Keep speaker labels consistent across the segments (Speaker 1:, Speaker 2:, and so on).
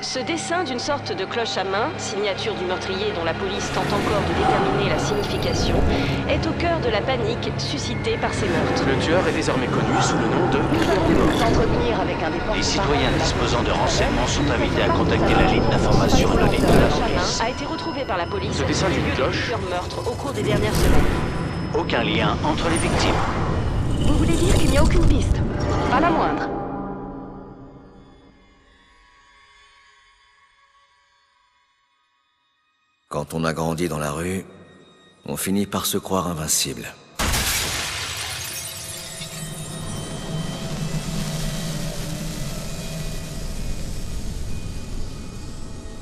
Speaker 1: Ce dessin d'une sorte de cloche à main, signature du meurtrier dont la police tente encore de déterminer la signification, est au cœur de la panique suscitée par ces meurtres.
Speaker 2: Le tueur est désormais connu sous le nom de Killer des Morts.
Speaker 1: S'entretenir avec un des porte-parole
Speaker 3: Les citoyens
Speaker 1: de la
Speaker 3: disposant de
Speaker 1: police
Speaker 3: renseignements sont
Speaker 1: française,
Speaker 3: invités à contacter la ligne d'information anonyme de la police.
Speaker 1: a été retrouvé par la police
Speaker 2: Ce dessin
Speaker 1: au
Speaker 2: d'une
Speaker 1: milieu de
Speaker 2: cloche.
Speaker 1: plusieurs meurtres au cours des dernières semaines.
Speaker 3: Aucun lien entre les victimes.
Speaker 1: Vous voulez dire qu'il n'y a aucune piste? Pas la moindre.
Speaker 4: Quand on a grandi dans la rue, on finit par se croire invincible.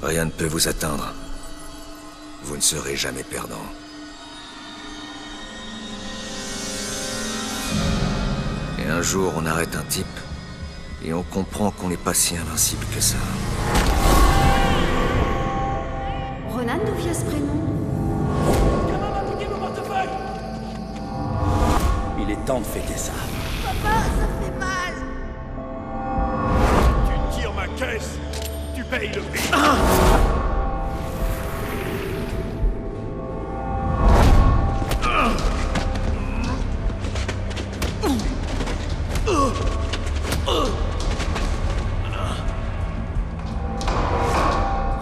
Speaker 4: Rien ne peut vous atteindre. Vous ne serez jamais perdant. Et un jour, on arrête un type, et on comprend qu'on n'est pas si invincible que ça.
Speaker 5: Ronan, d'où vient ce prénom?
Speaker 6: Il est temps de fêter ça.
Speaker 5: Papa, ça fait mal!
Speaker 7: Tu tires ma caisse, tu payes le prix.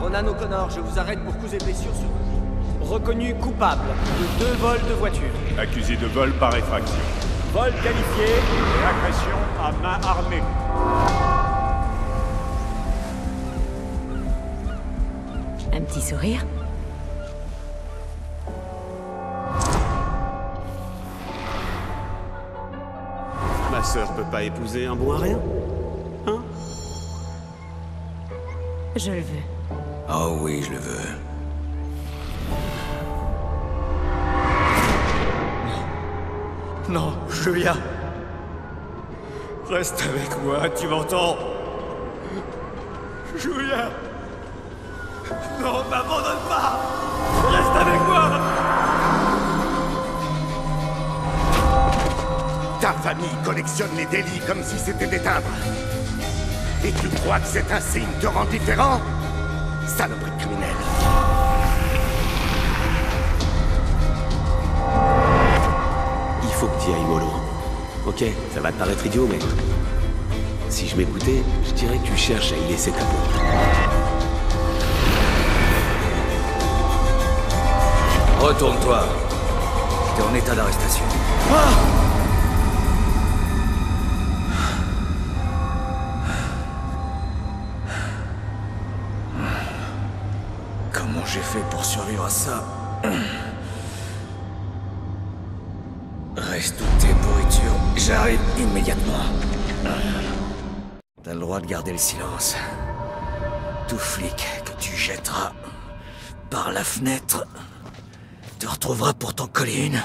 Speaker 8: Ronan O'Connor, je vous arrête pour coups et blessures sur vous. Reconnu coupable de 2 vols de voiture.
Speaker 7: Accusé de vol par effraction. Vol qualifié et agression à main armée.
Speaker 5: Un petit sourire?
Speaker 6: Ma sœur peut pas épouser un bon à rien? Hein?
Speaker 5: Je le veux.
Speaker 4: Oh oui, je le veux.
Speaker 8: Non, Julia. Reste avec moi, tu m'entends? Julia. Non, m'abandonne pas. Reste avec moi.
Speaker 7: Ta famille collectionne les délits comme si c'était des timbres. Et tu crois que cet insigne te rend différent? Saloperie criminelle.
Speaker 6: Il faut que tu ailles mollo. Ok, ça va te paraître idiot, mais... Si je m'écoutais, je dirais que tu cherches à y laisser ta peau.
Speaker 4: Retourne-toi. T'es en état d'arrestation. Comment j'ai fait pour survivre à ça? Reste où t'es, pourriture. J'arrive immédiatement. T'as le droit de garder le silence. Tout flic que tu jetteras par la fenêtre te retrouvera pour t'en coller une.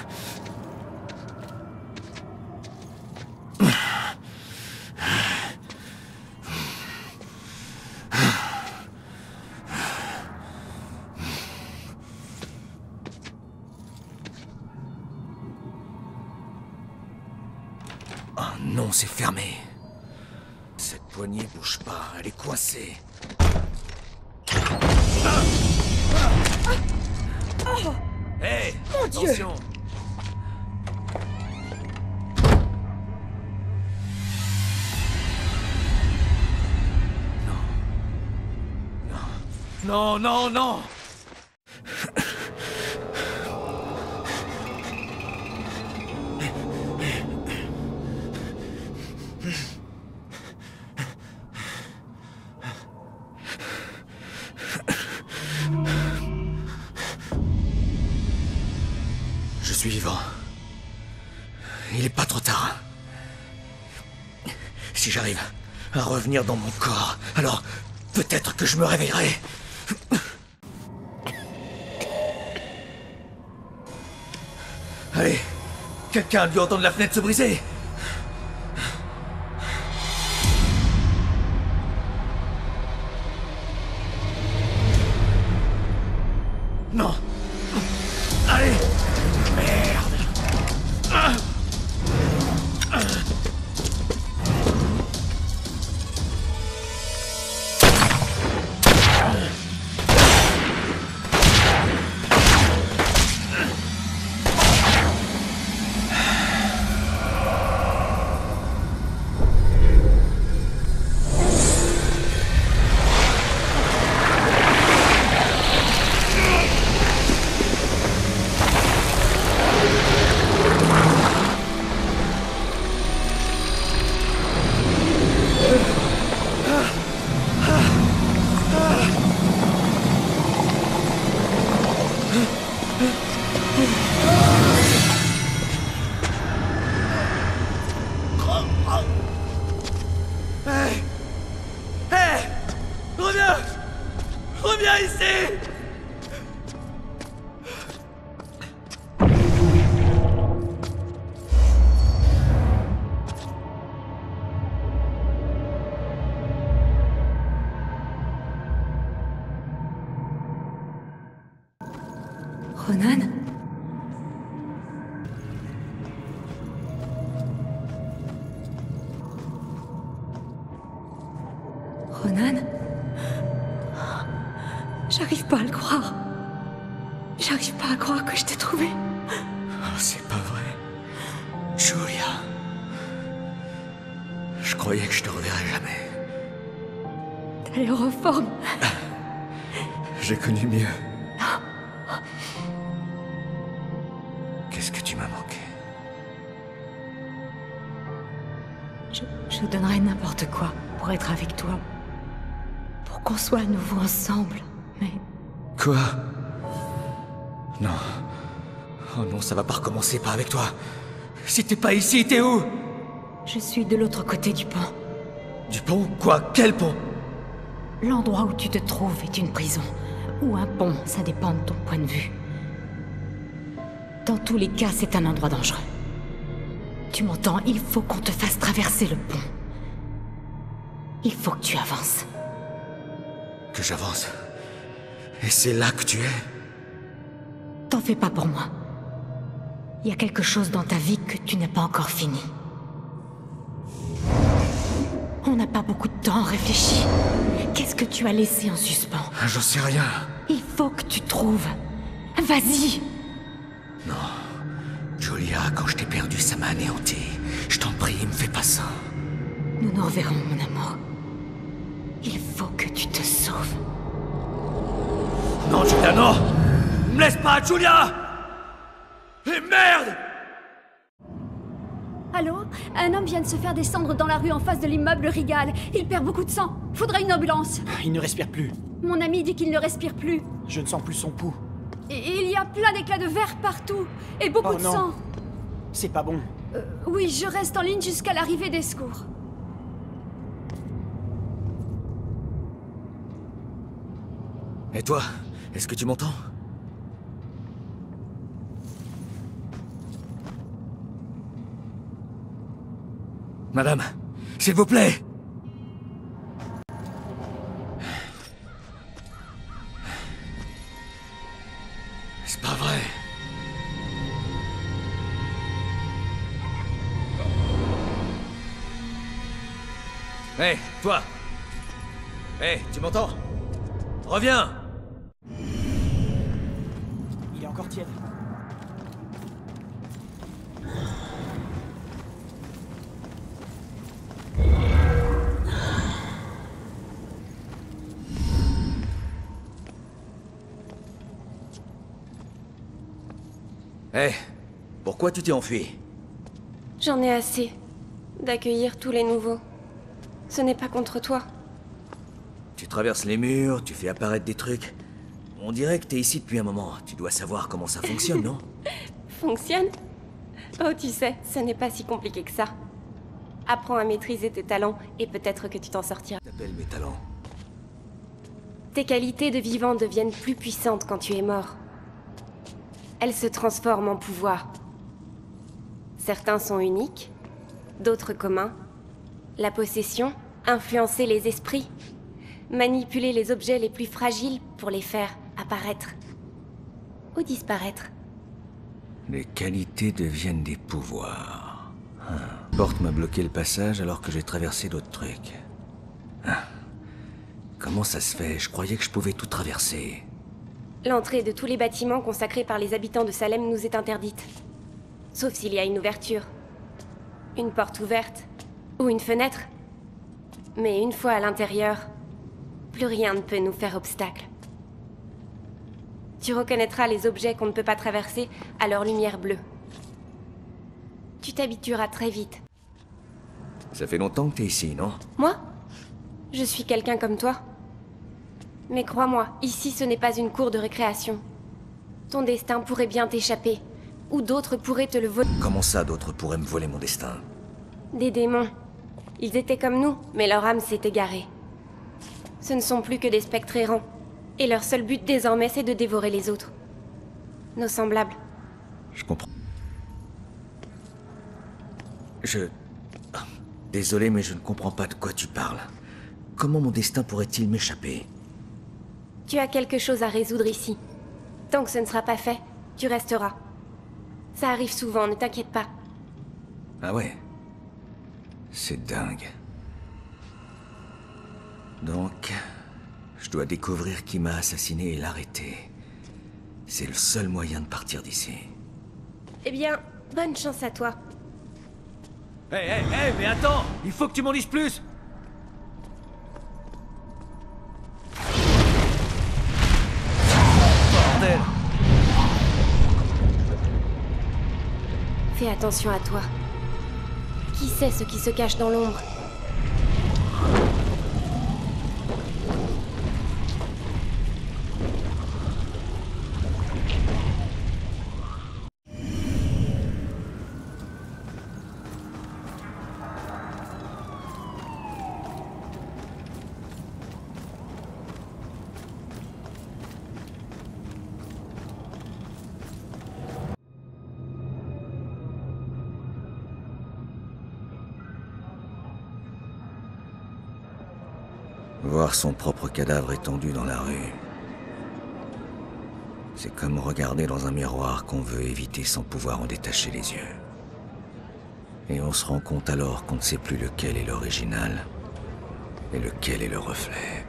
Speaker 4: Oh non, c'est fermé. Cette poignée bouge pas, elle est coincée. Hé, attention. Non, non, non. Je suis vivant. Il est pas trop tard. Si j'arrive à revenir dans mon corps, alors peut-être que je me réveillerai. Allez, quelqu'un a dû entendre la fenêtre se briser. Non. Allez. Merde.
Speaker 5: Ronan? Ronan? J'arrive pas à le croire. J'arrive pas à croire que je t'ai trouvé.
Speaker 4: Oh, c'est pas vrai. Julia. Je croyais que je te reverrais jamais.
Speaker 5: T'as l'air en forme.
Speaker 4: J'ai connu mieux. Qu'est-ce que tu m'as manqué?
Speaker 5: Je donnerais n'importe quoi pour être avec toi. Pour qu'on soit à nouveau ensemble. Mais
Speaker 4: Quoi? Non. Oh non, ça va pas recommencer, pas avec toi. Si t'es pas ici, t'es où?
Speaker 5: je suis de l'autre côté du pont.
Speaker 4: Du pont? Quoi? Quel pont?
Speaker 5: L'endroit où tu te trouves est une prison. Ou un pont, ça dépend de ton point de vue. Dans tous les cas, c'est un endroit dangereux. Tu m'entends? Il faut qu'on te fasse traverser le pont. Il faut que tu avances.
Speaker 4: Que j'avance. Et c'est là que tu es?
Speaker 5: T'en fais pas pour moi. Il y a quelque chose dans ta vie que tu n'as pas encore fini. On n'a pas beaucoup de temps à réfléchir. Qu'est-ce que tu as laissé en suspens?
Speaker 4: J'en sais rien.
Speaker 5: Il faut que tu trouves. Vas-y!
Speaker 4: Non. Julia, quand je t'ai perdu, ça m'a anéanti. Je t'en prie, me fais pas ça.
Speaker 5: Nous nous reverrons, mon amour. Il faut que tu te sauves.
Speaker 4: Non, Julia, non! Me laisse pas, Julia! Et merde!
Speaker 9: Allô? Un homme vient de se faire descendre dans la rue en face de l'immeuble Rigal. Il perd beaucoup de sang. Faudrait une ambulance.
Speaker 8: Il ne respire plus.
Speaker 9: Mon ami dit qu'il ne respire plus.
Speaker 8: Je ne sens plus son pouls.
Speaker 9: Et il y a plein d'éclats de verre partout. Et beaucoup de
Speaker 8: non.
Speaker 9: sang.
Speaker 8: C'est pas bon.
Speaker 9: Oui, je reste en ligne jusqu'à l'arrivée des secours.
Speaker 4: Et toi? Est-ce que tu m'entends? Madame, s'il vous plaît! C'est pas vrai. Hé, toi! Hé, tu m'entends? Reviens!
Speaker 8: Il est encore tiède.
Speaker 4: Hé, pourquoi tu t'es enfui?
Speaker 1: J'en ai assez d'accueillir tous les nouveaux. Ce n'est pas contre toi.
Speaker 4: Tu traverses les murs, tu fais apparaître des trucs. On dirait que t'es ici depuis un moment. Tu dois savoir comment ça fonctionne, non?
Speaker 1: Fonctionne? Oh, tu sais, ce n'est pas si compliqué que ça. Apprends à maîtriser tes talents et peut-être que tu t'en sortiras.
Speaker 4: T'appelles mes talents.
Speaker 1: Tes qualités de vivant deviennent plus puissantes quand tu es mort. Elles se transforment en pouvoir. Certains sont uniques, d'autres communs. La possession, influencer les esprits, manipuler les objets les plus fragiles pour les faire apparaître ou disparaître.
Speaker 4: Les qualités deviennent des pouvoirs. Porte m'a bloqué le passage alors que j'ai traversé d'autres trucs. Comment ça se fait? Je croyais que je pouvais tout traverser.
Speaker 1: L'entrée de tous les bâtiments consacrés par les habitants de Salem nous est interdite. Sauf s'il y a une ouverture. Une porte ouverte. Ou une fenêtre. Mais une fois à l'intérieur, plus rien ne peut nous faire obstacle. Tu reconnaîtras les objets qu'on ne peut pas traverser à leur lumière bleue. Tu t'habitueras très vite.
Speaker 4: Ça fait longtemps que t'es ici, non?
Speaker 1: Moi? Je suis quelqu'un comme toi. Mais crois-moi, ici ce n'est pas une cour de récréation. Ton destin pourrait bien t'échapper. Ou d'autres pourraient te le voler.
Speaker 4: Comment ça, d'autres pourraient me voler mon destin?
Speaker 1: Des démons. Ils étaient comme nous, mais leur âme s'est égarée. Ce ne sont plus que des spectres errants. Et leur seul but désormais, c'est de dévorer les autres. Nos semblables.
Speaker 4: Je comprends. Désolé, mais je ne comprends pas de quoi tu parles. Comment mon destin pourrait-il m'échapper?
Speaker 1: Tu as quelque chose à résoudre ici. Tant que ce ne sera pas fait, Tu resteras. Ça arrive souvent, ne t'inquiète pas.
Speaker 4: Ah ouais. C'est dingue. Donc, je dois découvrir qui m'a assassiné et l'arrêter. C'est le seul moyen de partir d'ici.
Speaker 1: Eh bien, bonne chance à toi.
Speaker 4: Hé, mais attends! Il faut que tu m'en dises plus! Bordel!
Speaker 1: Fais attention à toi. Qui sait ce qui se cache dans l'ombre?
Speaker 4: Voir son propre cadavre étendu dans la rue. C'est comme regarder dans un miroir qu'on veut éviter sans pouvoir en détacher les yeux. Et on se rend compte alors qu'on ne sait plus lequel est l'original et lequel est le reflet.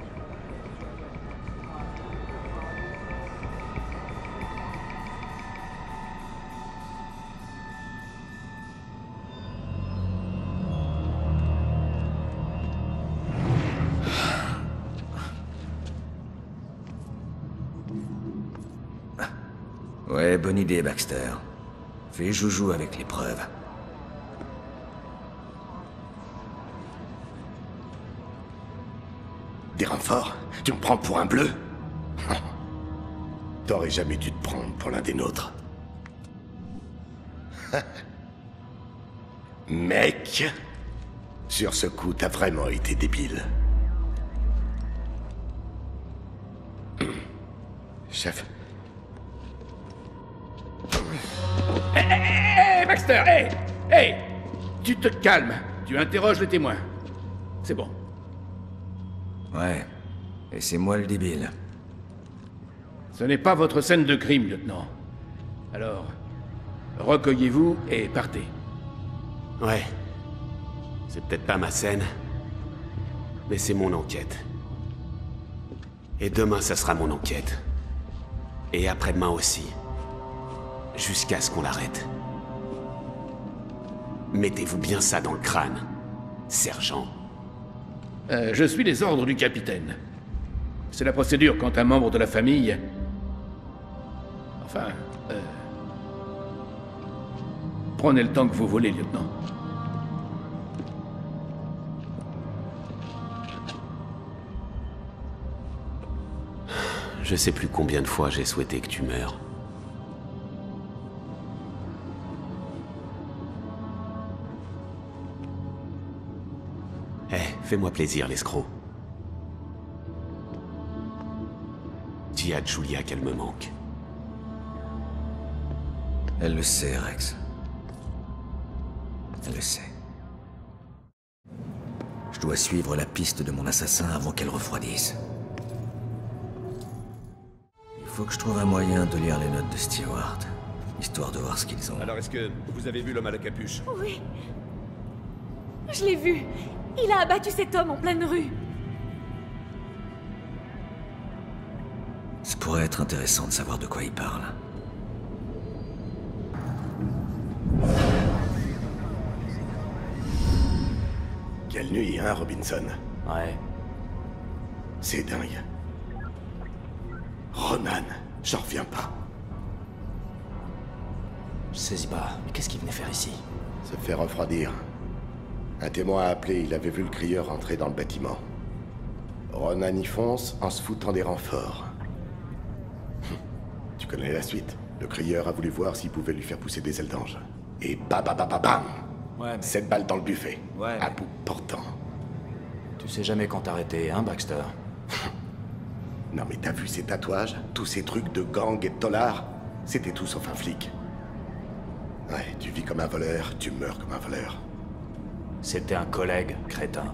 Speaker 4: Ouais, bonne idée, Baxter. Fais joujou avec les preuves.
Speaker 7: Des renforts? Tu me prends pour un bleu? T'aurais jamais dû te prendre pour l'un des nôtres. Mec, sur ce coup, t'as vraiment été débile. Chef.
Speaker 10: Hé, Baxter, hé! Tu te calmes, tu interroges le témoin. C'est bon.
Speaker 4: Ouais, et c'est moi le débile.
Speaker 10: Ce n'est pas votre scène de crime, lieutenant. Alors, recueillez-vous et partez.
Speaker 6: Ouais. C'est peut-être pas ma scène, mais c'est mon enquête. Et demain, ça sera mon enquête. Et après-demain aussi. Jusqu'à ce qu'on l'arrête. Mettez-vous bien ça dans le crâne, sergent.
Speaker 10: Je suis les ordres du capitaine. C'est la procédure quand un membre de la famille... Enfin... Prenez le temps que vous voulez, lieutenant.
Speaker 6: Je sais plus combien de fois j'ai souhaité que tu meurs. Fais-moi plaisir, l'escroc. Dis à Julia qu'elle me manque.
Speaker 4: Elle le sait, Rex. Elle le sait. Je dois suivre la piste de mon assassin avant qu'elle refroidisse. Il faut que je trouve un moyen de lire les notes de Stewart, histoire de voir ce qu'ils ont.
Speaker 11: Alors, est-ce que vous avez vu l'homme à la capuche?
Speaker 9: Oui. Je l'ai vu. Il a abattu cet homme en pleine rue.
Speaker 4: Ça pourrait être intéressant de savoir de quoi il parle.
Speaker 7: Quelle nuit, hein, Robinson?
Speaker 12: Ouais.
Speaker 7: C'est dingue. Ronan, j'en reviens pas.
Speaker 12: Je saisis pas. Mais qu'est-ce qu'il venait faire ici?
Speaker 7: Se fait refroidir. Un témoin a appelé, il avait vu le crieur entrer dans le bâtiment. Ronan y fonce en se foutant des renforts. Tu connais la suite. Le crieur a voulu voir s'il pouvait lui faire pousser des ailes d'ange. Et bam.
Speaker 12: Ouais, mais...
Speaker 7: 7 balles dans le buffet.
Speaker 12: Ouais,
Speaker 7: à bout portant.
Speaker 12: Tu sais jamais quand t'arrêter, hein, Baxter?
Speaker 7: Non mais t'as vu ces tatouages? Tous ces trucs de gang et de tolards? C'était tout sauf un flic. Ouais, tu vis comme un voleur, tu meurs comme un voleur.
Speaker 12: C'était un collègue, crétin.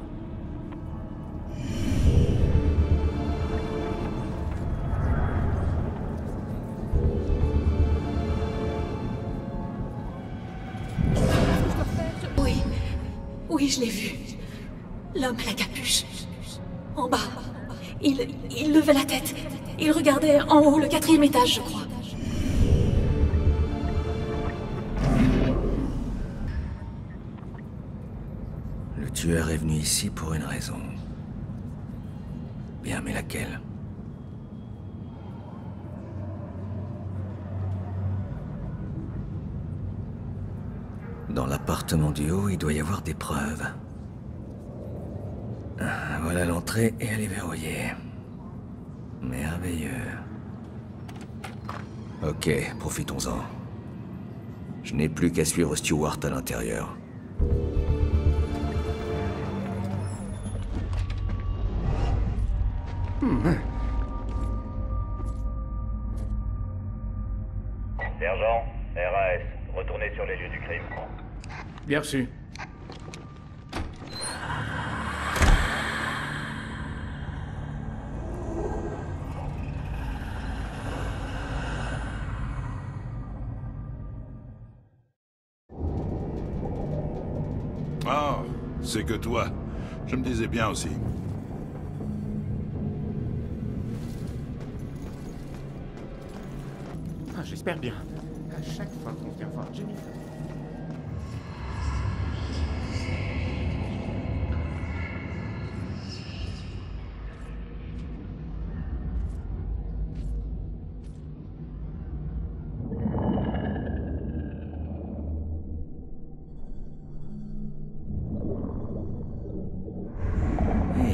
Speaker 13: Oui, je l'ai vu. L'homme à la capuche. En bas. Il levait la tête. Il regardait en haut, le 4e étage, je crois.
Speaker 4: Le tueur est venu ici pour une raison. Bien, mais laquelle? Dans l'appartement du haut, il doit y avoir des preuves. Voilà l'entrée et elle est verrouillée. Merveilleux. Ok, profitons-en. Je n'ai plus qu'à suivre Stewart à l'intérieur.
Speaker 14: Sergent, RAS, retournez sur les lieux du crime.
Speaker 10: Bien reçu.
Speaker 15: Ah, c'est que toi. Je me disais bien aussi.
Speaker 16: Ah, j'espère bien. À chaque fois qu'on vient voir Jennifer.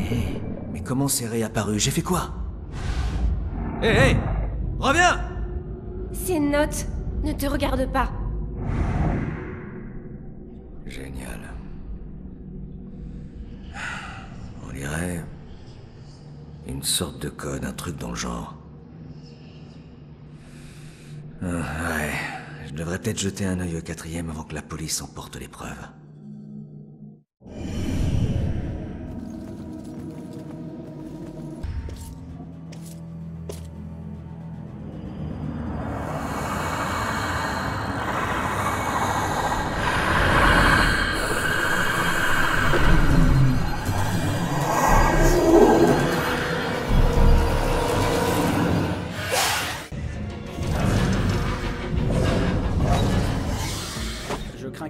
Speaker 4: Hé, mais comment c'est réapparu? J'ai fait quoi? Hé, reviens!
Speaker 1: Ces notes ne te regardent pas.
Speaker 4: Génial. On dirait... une sorte de code, un truc dans le genre. Ouais, je devrais peut-être jeter un œil au 4e avant que la police emporte les preuves.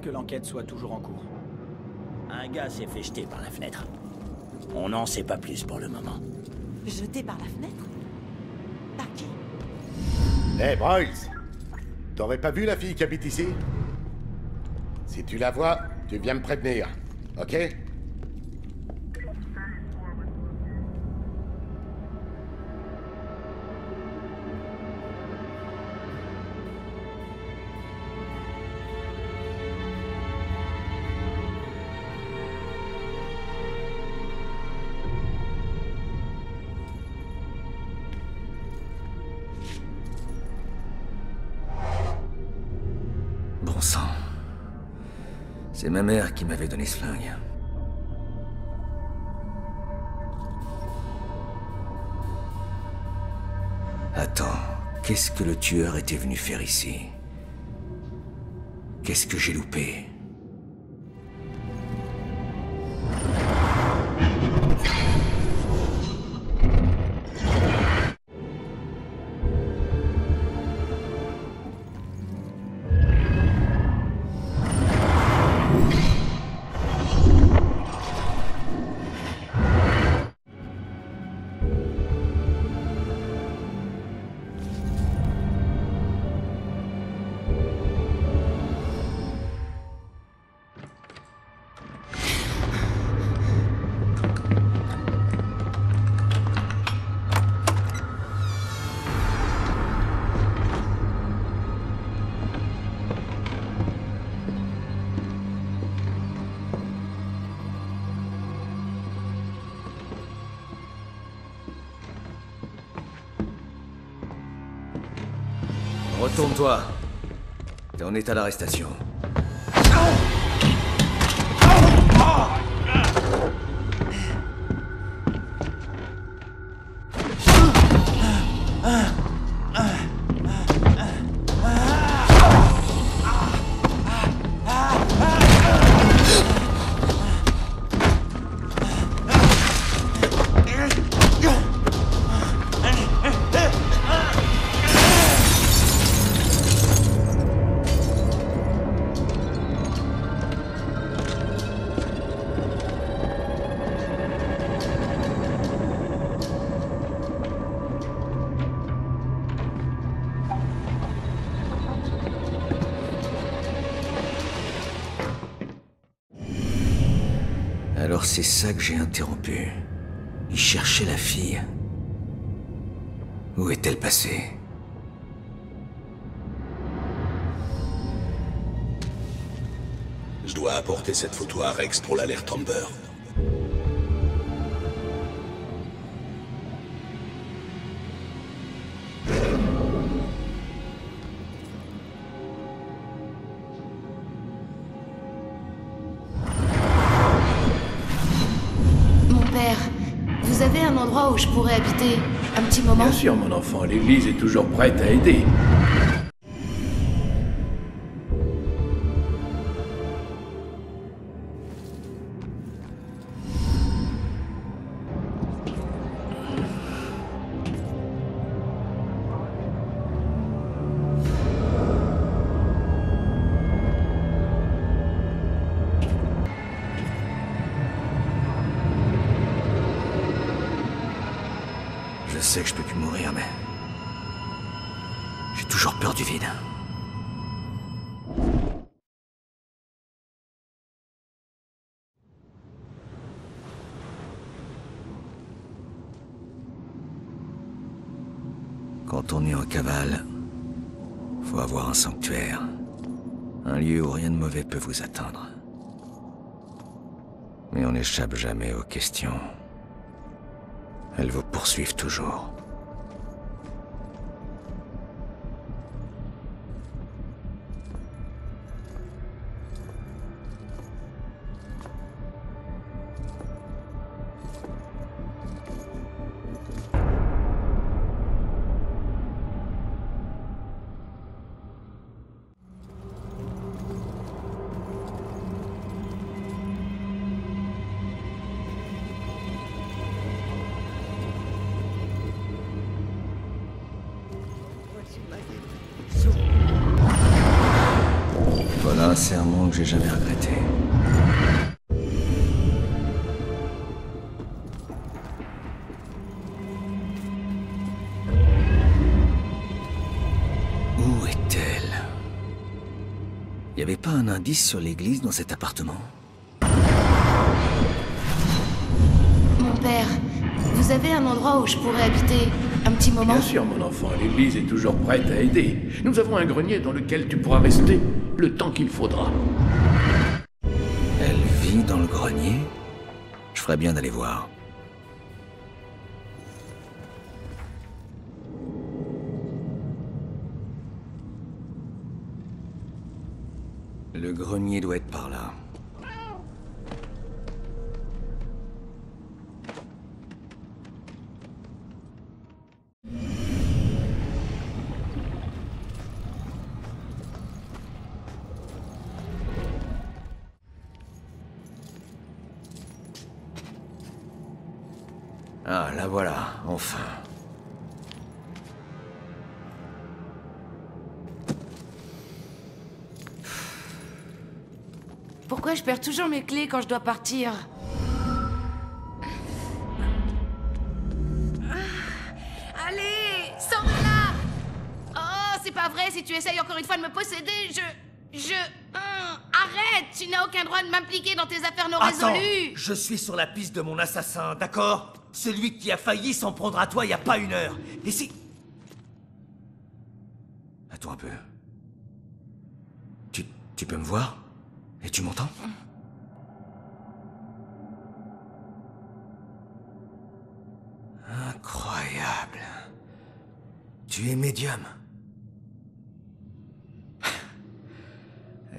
Speaker 8: Que l'enquête soit toujours en cours.
Speaker 3: Un gars s'est fait jeter par la fenêtre. On n'en sait pas plus pour le moment.
Speaker 13: Jeté par la fenêtre? Par qui?
Speaker 7: Hé, Bryce! T'aurais pas vu la fille qui habite ici? Si tu la vois, tu viens me prévenir, ok?
Speaker 4: Bon sang. C'est ma mère qui m'avait donné ce flingue. Attends, qu'est-ce que le tueur était venu faire ici? Qu'est-ce que j'ai loupé? Retourne-toi. T'es en état d'arrestation. Alors c'est ça que j'ai interrompu. Il cherchait la fille. Où est-elle passée?
Speaker 17: Je dois apporter cette photo à Rex pour l'alerte Amber.
Speaker 5: Mon père, vous avez un endroit où je pourrais habiter un petit moment?
Speaker 10: Bien sûr, mon enfant, l'église est toujours prête à aider.
Speaker 4: Je sais que je peux plus mourir, mais... j'ai toujours peur du vide. Quand on est en cavale, faut avoir un sanctuaire. Un lieu où rien de mauvais peut vous attendre. Mais on n'échappe jamais aux questions. Elles vous poursuivent toujours. Voilà un serment que j'ai jamais regretté. Où est-elle? Y avait pas un indice sur l'église dans cet appartement?
Speaker 5: Mon père, vous avez un endroit où je pourrais habiter un petit moment?
Speaker 10: Bien sûr, mon enfant, l'église est toujours prête à aider. Nous avons un grenier dans lequel tu pourras rester le temps qu'il faudra.
Speaker 4: Elle vit dans le grenier? Je ferais bien d'aller voir. Le grenier doit être par là. Ah, la voilà, enfin.
Speaker 5: Pourquoi je perds toujours mes clés quand je dois partir? Allez, sors de là! Oh, c'est pas vrai, si tu essayes encore une fois de me posséder, arrête! Tu n'as aucun droit de m'impliquer dans tes affaires non résolues!
Speaker 18: Je suis sur la piste de mon assassin, d'accord? Celui qui a failli s'en prendre à toi il y a pas une heure. Et si...
Speaker 4: Attends un peu. Tu peux me voir? Et tu m'entends? Incroyable. Tu es médium.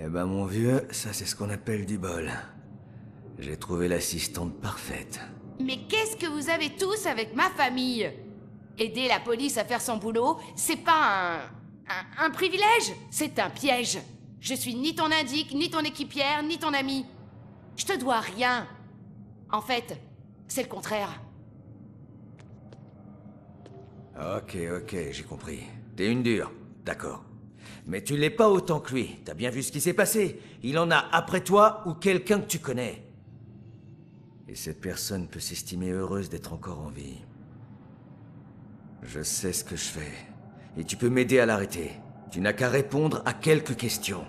Speaker 4: Eh ben mon vieux, ça c'est ce qu'on appelle du bol. J'ai trouvé l'assistante parfaite.
Speaker 5: Mais qu'est-ce que vous avez tous avec ma famille? Aider la police à faire son boulot, c'est pas un privilège, c'est un piège. Je suis ni ton indique, ni ton équipière, ni ton ami. Je te dois rien. En fait, c'est le contraire.
Speaker 4: Ok, j'ai compris. T'es une dure, d'accord. Mais tu l'es pas autant que lui. T'as bien vu ce qui s'est passé. Il en a après toi ou quelqu'un que tu connais. Et cette personne peut s'estimer heureuse d'être encore en vie. Je sais ce que je fais. Et tu peux m'aider à l'arrêter. Tu n'as qu'à répondre à quelques questions.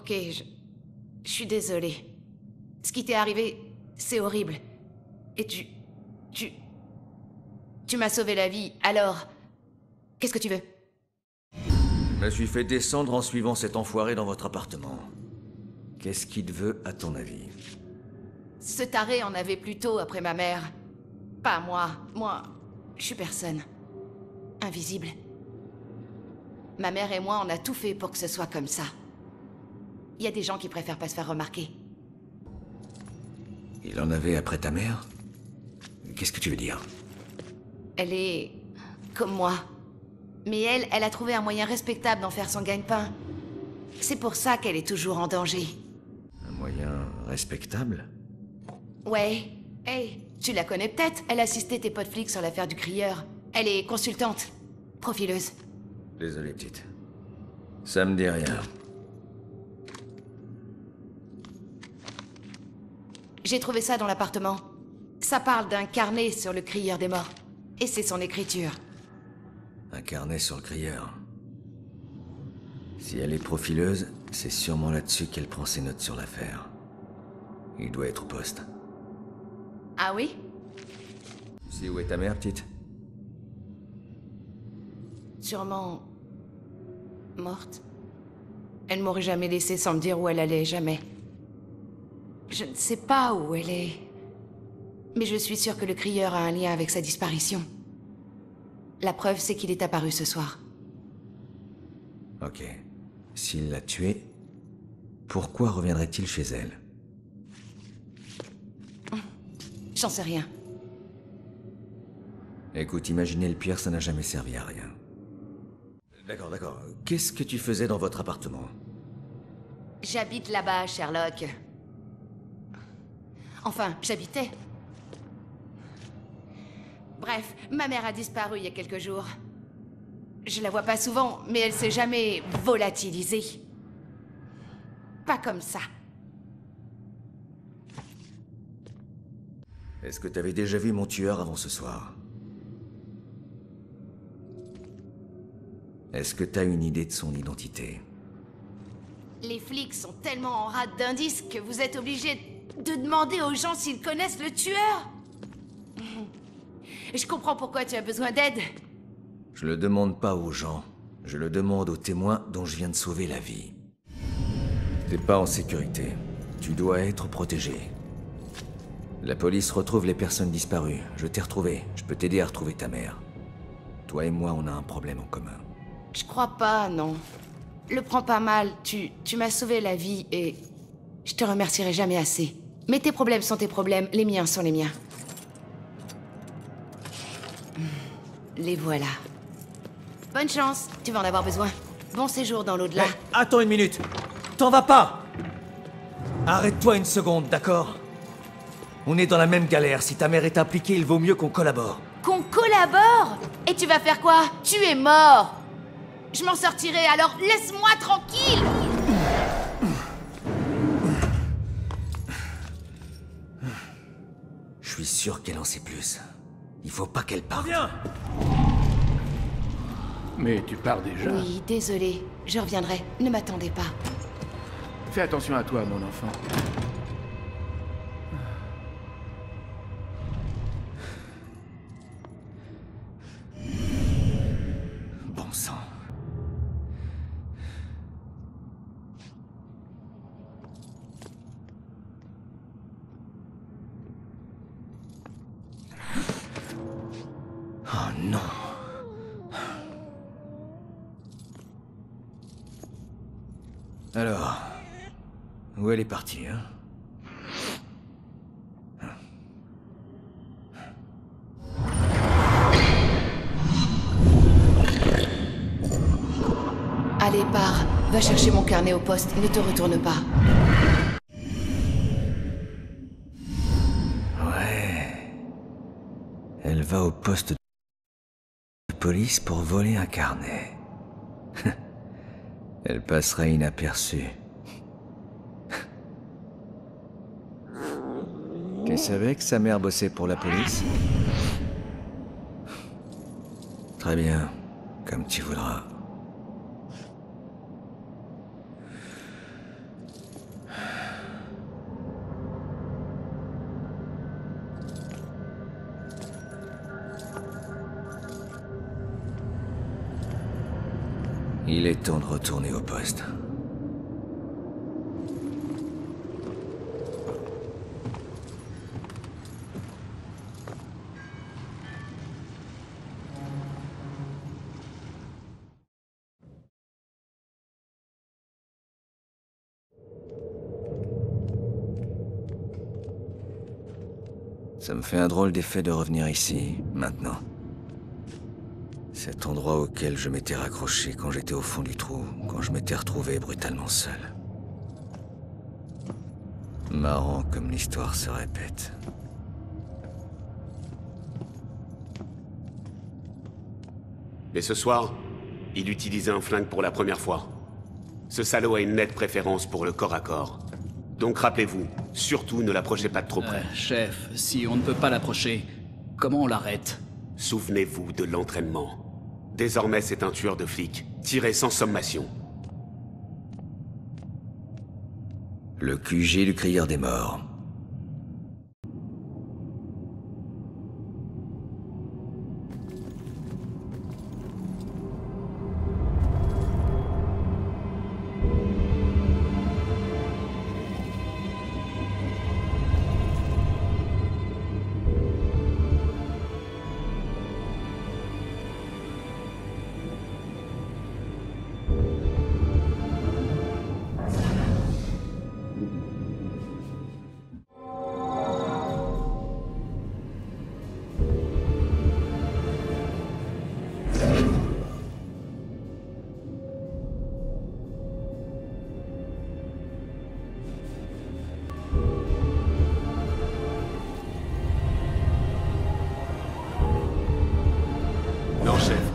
Speaker 5: Ok, je suis désolée. Ce qui t'est arrivé, c'est horrible. Et tu m'as sauvé la vie, alors... Qu'est-ce que tu veux?
Speaker 4: Je me suis fait descendre en suivant cet enfoiré dans votre appartement. Qu'est-ce qu'il te veut, à ton avis?
Speaker 5: Ce taré en avait plus tôt après ma mère. Pas moi. Moi, je suis personne. Invisible. Ma mère et moi, on a tout fait pour que ce soit comme ça. Il y a des gens qui préfèrent pas se faire remarquer.
Speaker 4: Il en avait après ta mère? Qu'est-ce que tu veux dire?
Speaker 5: Elle est... comme moi. Mais elle a trouvé un moyen respectable d'en faire son gagne-pain. C'est pour ça qu'elle est toujours en danger.
Speaker 4: Un moyen respectable?
Speaker 5: Ouais. Hey, tu la connais peut-être? Elle assistait tes potes flics sur l'affaire du crieur. Elle est consultante. Profileuse.
Speaker 4: Désolé, petite. Ça me dit rien.
Speaker 5: J'ai trouvé ça dans l'appartement. Ça parle d'un carnet sur le crieur des morts. Et c'est son écriture.
Speaker 4: Un carnet sur le crieur. Si elle est profileuse, c'est sûrement là-dessus qu'elle prend ses notes sur l'affaire. Il doit être au poste.
Speaker 5: Ah oui?
Speaker 4: Tu sais où est ta mère, petite?
Speaker 5: Sûrement... morte. Elle m'aurait jamais laissé sans me dire où elle allait, jamais. Je ne sais pas où elle est. Mais je suis sûre que le crieur a un lien avec sa disparition. La preuve, c'est qu'il est apparu ce soir.
Speaker 4: Ok. S'il l'a tuée, pourquoi reviendrait-il chez elle?
Speaker 5: J'en sais rien.
Speaker 4: Écoute, imaginer le pire, ça n'a jamais servi à rien. D'accord, d'accord. Qu'est-ce que tu faisais dans votre appartement?
Speaker 5: J'habite là-bas, Sherlock. Enfin, j'habitais. Bref, ma mère a disparu il y a quelques jours. Je la vois pas souvent, mais elle s'est jamais volatilisée. Pas comme ça.
Speaker 4: Est-ce que t'avais déjà vu mon tueur avant ce soir? Est-ce que t'as une idée de son identité?
Speaker 5: Les flics sont tellement en rate d'indices que vous êtes obligé de demander aux gens s'ils connaissent le tueur. Je comprends pourquoi tu as besoin d'aide.
Speaker 4: Je le demande pas aux gens. Je le demande aux témoins dont je viens de sauver la vie. T'es pas en sécurité. Tu dois être protégé. La police retrouve les personnes disparues. Je t'ai retrouvé. Je peux t'aider à retrouver ta mère. Toi et moi, on a un problème en commun.
Speaker 5: Je crois pas, non. Le prends pas mal. Tu m'as sauvé la vie et... je te remercierai jamais assez. Mais tes problèmes sont tes problèmes, les miens sont les miens. Les voilà. Bonne chance, tu vas en avoir besoin. Bon séjour dans l'au-delà.
Speaker 18: Hey, attends une minute. T'en vas pas. Arrête-toi une seconde, d'accord? On est dans la même galère. Si ta mère est impliquée, il vaut mieux qu'on collabore.
Speaker 5: Qu'on collabore? Et tu vas faire quoi? Tu es mort. Je m'en sortirai, alors laisse-moi tranquille.
Speaker 4: Je suis sûr qu'elle en sait plus. Il faut pas qu'elle parte.
Speaker 18: Viens.
Speaker 10: Mais tu pars déjà.
Speaker 5: Oui, désolé. Je reviendrai. Ne m'attendez pas.
Speaker 10: Fais attention à toi, mon enfant.
Speaker 4: Bon sang. Oh non. Alors, où elle est partie, hein?
Speaker 5: Allez, pars. Va chercher mon carnet au poste. Ne te retourne pas.
Speaker 4: Ouais. Elle va au poste de police pour voler un carnet. Elle passera inaperçue. Tu savais que sa mère bossait pour la police? Très bien, comme tu voudras. Il est temps de retourner au poste. Ça me fait un drôle d'effet de revenir ici, maintenant. Cet endroit auquel je m'étais raccroché quand j'étais au fond du trou, quand je m'étais retrouvé brutalement seul. Marrant comme l'histoire se répète.
Speaker 6: Mais ce soir, il utilisait un flingue pour la première fois. Ce salaud a une nette préférence pour le corps à corps. Donc rappelez-vous, surtout ne l'approchez pas de trop près.
Speaker 19: Chef, si on ne peut pas l'approcher, comment on l'arrête?
Speaker 6: Souvenez-vous de l'entraînement. Désormais, c'est un tueur de flics, tiré sans sommation.
Speaker 4: Le QG du Crieur des Morts.
Speaker 6: Non, chef.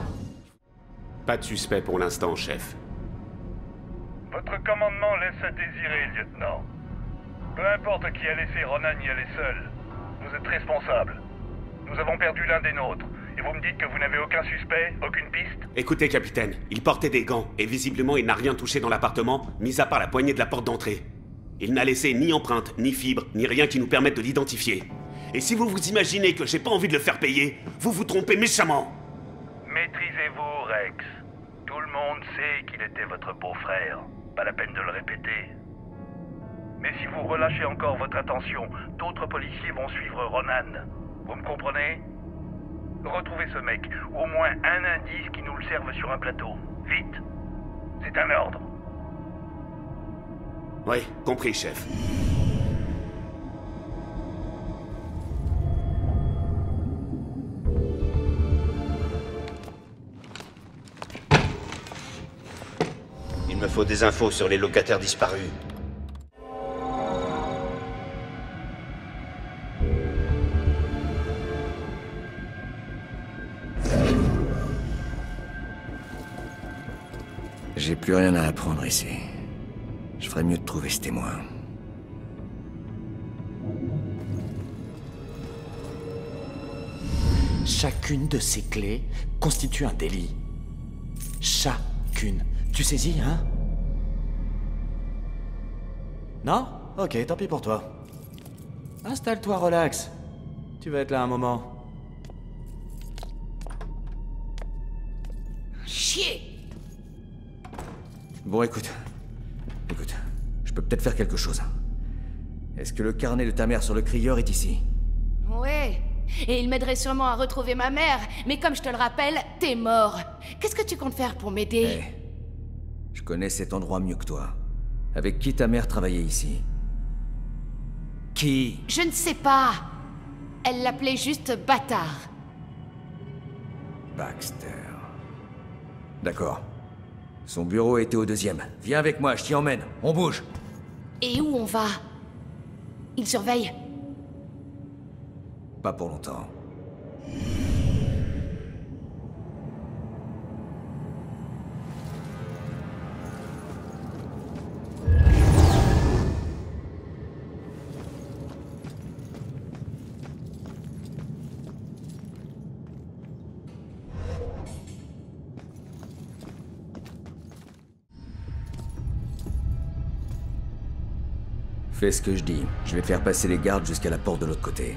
Speaker 6: Pas de suspect pour l'instant, chef.
Speaker 20: Votre commandement laisse à désirer, lieutenant. Peu importe qui a laissé Ronan y aller seul. Vous êtes responsable. Nous avons perdu l'un des nôtres. Et vous me dites que vous n'avez aucun suspect, aucune piste?
Speaker 6: Écoutez, capitaine, il portait des gants, et visiblement il n'a rien touché dans l'appartement, mis à part la poignée de la porte d'entrée. Il n'a laissé ni empreinte, ni fibre, ni rien qui nous permette de l'identifier. Et si vous vous imaginez que j'ai pas envie de le faire payer, vous vous trompez méchamment.
Speaker 20: Maîtrisez-vous, Rex. Tout le monde sait qu'il était votre beau-frère. Pas la peine de le répéter. Mais si vous relâchez encore votre attention, d'autres policiers vont suivre Ronan. Vous me comprenez? Retrouvez ce mec, au moins un indice qui nous le serve sur un plateau. Vite. C'est un ordre.
Speaker 6: Oui, compris, chef.
Speaker 21: Il me faut des infos sur les locataires disparus.
Speaker 4: J'ai plus rien à apprendre ici. Je ferais mieux de trouver ce témoin.
Speaker 12: Chacune de ces clés constitue un délit. Chacune. Tu saisis, hein? Non? Ok, tant pis pour toi. Installe-toi, relax. Tu vas être là un moment.
Speaker 5: Chier!
Speaker 4: Bon, écoute, je peux peut-être faire quelque chose. Est-ce que le carnet de ta mère sur le crieur est ici?
Speaker 5: Ouais, et il m'aiderait sûrement à retrouver ma mère, mais comme je te le rappelle, t'es mort. Qu'est-ce que tu comptes faire pour m'aider?
Speaker 4: Je connais cet endroit mieux que toi. Avec qui ta mère travaillait ici? Qui?
Speaker 5: Je ne sais pas. Elle l'appelait juste bâtard.
Speaker 4: Baxter. D'accord. Son bureau était au 2e. Viens avec moi, je t'y emmène. On bouge.
Speaker 5: Et où on va? Il surveille.
Speaker 4: Pas pour longtemps. Fais ce que je dis. Je vais faire passer les gardes jusqu'à la porte de l'autre côté.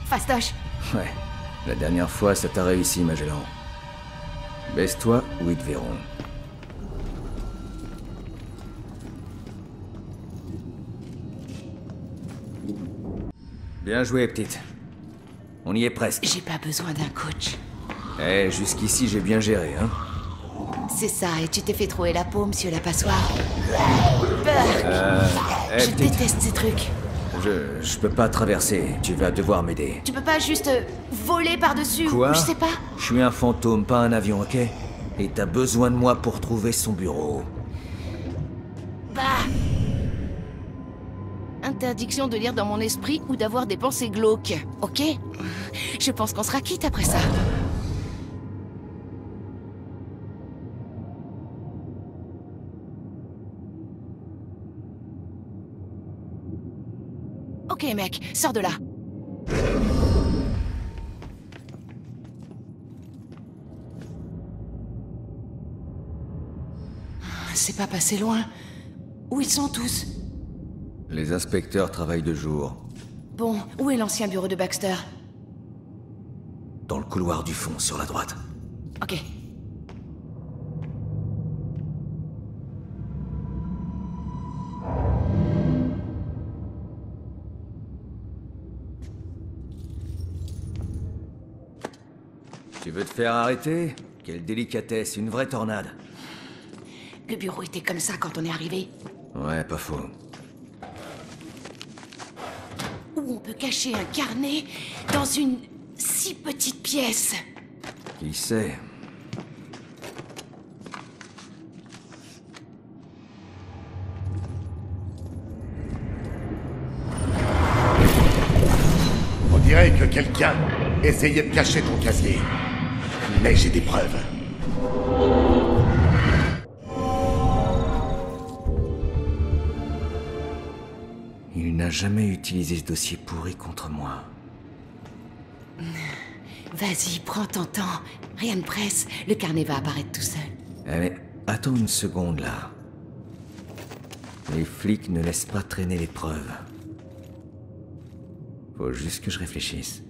Speaker 5: Fastoche.
Speaker 4: Ouais. La dernière fois, ça t'a réussi, Magellan. Baisse-toi ou ils te verront. Bien joué, petite. On y est presque.
Speaker 5: J'ai pas besoin d'un coach.
Speaker 4: Eh, jusqu'ici, j'ai bien géré, hein.
Speaker 5: C'est ça, et tu t'es fait trouer la peau, monsieur la passoire.
Speaker 4: Je
Speaker 5: déteste ces trucs.
Speaker 4: Je peux pas traverser. Tu vas devoir m'aider.
Speaker 5: Tu peux pas juste voler par-dessus.
Speaker 4: Quoi?
Speaker 5: Je sais pas.
Speaker 4: Je suis un fantôme, pas un avion, ok? Et t'as besoin de moi pour trouver son bureau.
Speaker 5: Bah. Interdiction de lire dans mon esprit ou d'avoir des pensées glauques, ok? Je pense qu'on sera quitte après ça. Ok mec, sors de là. C'est pas passé loin. Où ils sont tous?
Speaker 4: Les inspecteurs travaillent de jour.
Speaker 5: Bon, où est l'ancien bureau de Baxter?
Speaker 4: Dans le couloir du fond, sur la droite.
Speaker 5: Ok.
Speaker 4: Tu veux te faire arrêter? Quelle délicatesse, une vraie tornade.
Speaker 5: Le bureau était comme ça quand on est arrivé.
Speaker 4: Ouais, pas faux.
Speaker 5: Où on peut cacher un carnet dans une si petite pièce.
Speaker 4: Qui sait?
Speaker 7: On dirait que quelqu'un essayait de cacher ton casier. Mais j'ai des preuves.
Speaker 4: Il n'a jamais utilisé ce dossier pourri contre moi.
Speaker 5: Vas-y, prends ton temps. Rien ne presse. Le carnet va apparaître tout seul.
Speaker 4: Eh mais, attends une seconde là. Les flics ne laissent pas traîner les preuves. Faut juste que je réfléchisse.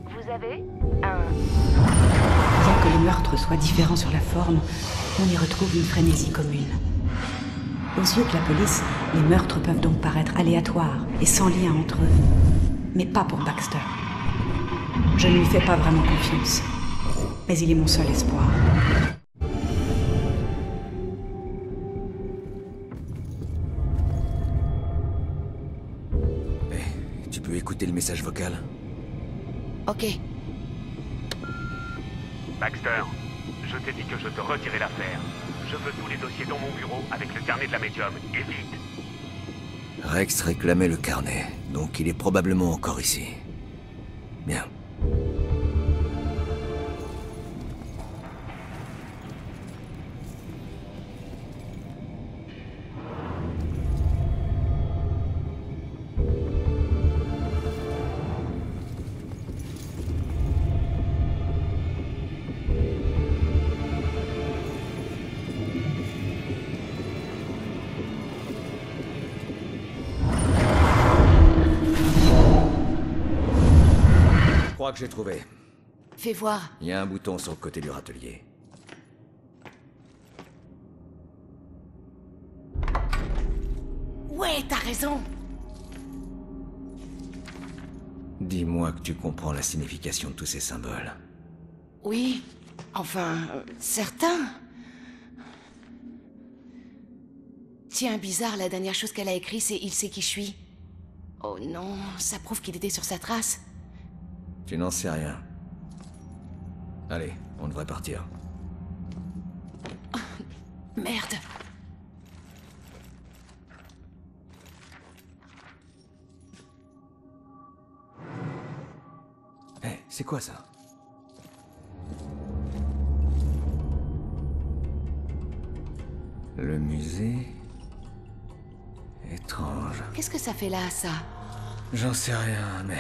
Speaker 2: Vous avez Bien que les meurtres soient différents sur la forme, on y retrouve une frénésie commune. Aux yeux de la police, les meurtres peuvent donc paraître aléatoires et sans lien entre eux. Mais pas pour Baxter. Je ne lui fais pas vraiment confiance. Mais il est mon seul espoir.
Speaker 4: Tu peux écouter le message vocal?
Speaker 5: Ok.
Speaker 22: Baxter, je t'ai dit que je te retirais l'affaire. Je veux tous les dossiers dans mon bureau avec le carnet de la médium, et vite.
Speaker 4: Rex réclamait le carnet, donc il est probablement encore ici. Bien. Je crois que j'ai trouvé.
Speaker 5: Fais voir.
Speaker 4: Il y a un bouton sur le côté du râtelier.
Speaker 5: Ouais, t'as raison.
Speaker 4: Dis-moi que tu comprends la signification de tous ces symboles.
Speaker 5: Oui, enfin, certains. Tiens, bizarre, la dernière chose qu'elle a écrit, c'est « Il sait qui je suis ». Oh non, ça prouve qu'il était sur sa trace.
Speaker 4: Tu n'en sais rien. Allez, on devrait partir.
Speaker 5: Merde.
Speaker 4: Hé, c'est quoi ça? Le musée... Étrange.
Speaker 5: Qu'est-ce que ça fait là, ça?
Speaker 4: J'en sais rien, mais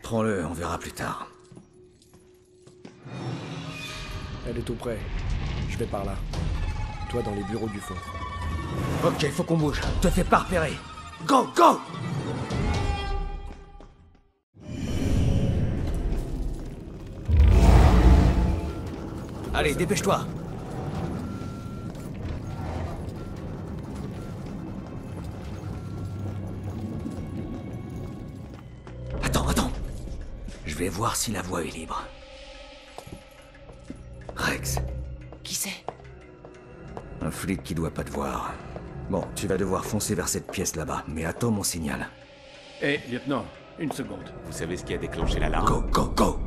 Speaker 4: prends-le, on verra plus tard.
Speaker 23: Elle est tout près. Je vais par là. Toi dans les bureaux du fond.
Speaker 18: Ok, faut qu'on bouge. Te fais pas repérer. Go, go! Allez, dépêche-toi. Attends. Je vais voir si la voie est libre. Rex.
Speaker 5: Qui c'est?
Speaker 18: Un flic qui doit pas te voir. Bon, tu vas devoir foncer vers cette pièce là-bas, mais attends mon signal.
Speaker 10: Hé, lieutenant, une seconde.
Speaker 6: Vous savez ce qui a déclenché l'alarme?
Speaker 18: Go!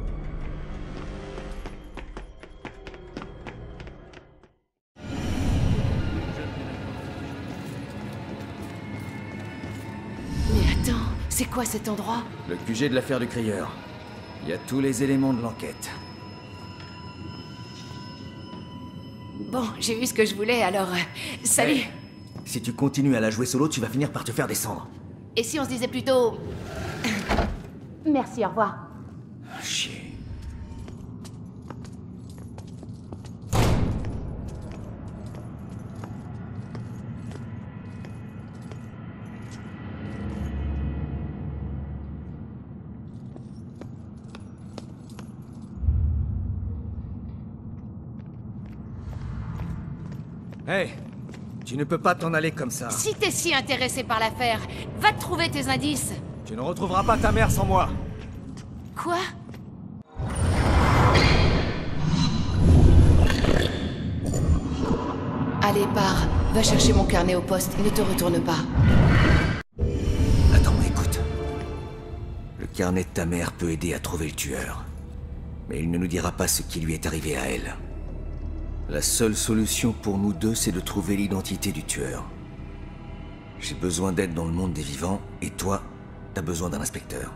Speaker 5: Mais attends, c'est quoi cet endroit?
Speaker 18: Le QG de l'affaire du crieur. Il y a tous les éléments de l'enquête.
Speaker 5: Bon, j'ai eu ce que je voulais, alors... salut.
Speaker 18: Hey, si tu continues à la jouer solo, tu vas finir par te faire descendre.
Speaker 5: Et si on se disait plutôt... Merci, au revoir.
Speaker 18: Chier. Hey, tu ne peux pas t'en aller comme ça.
Speaker 5: Si t'es si intéressé par l'affaire, va te trouver tes indices.
Speaker 18: Tu ne retrouveras pas ta mère sans moi.
Speaker 5: Quoi? Allez, pars. Va chercher mon carnet au poste. Ne te retourne pas.
Speaker 18: Attends, écoute. Le carnet de ta mère peut aider à trouver le tueur. Mais il ne nous dira pas ce qui lui est arrivé à elle. La seule solution pour nous deux, c'est de trouver l'identité du tueur. J'ai besoin d'aide dans le monde des vivants, et toi, t'as besoin d'un inspecteur.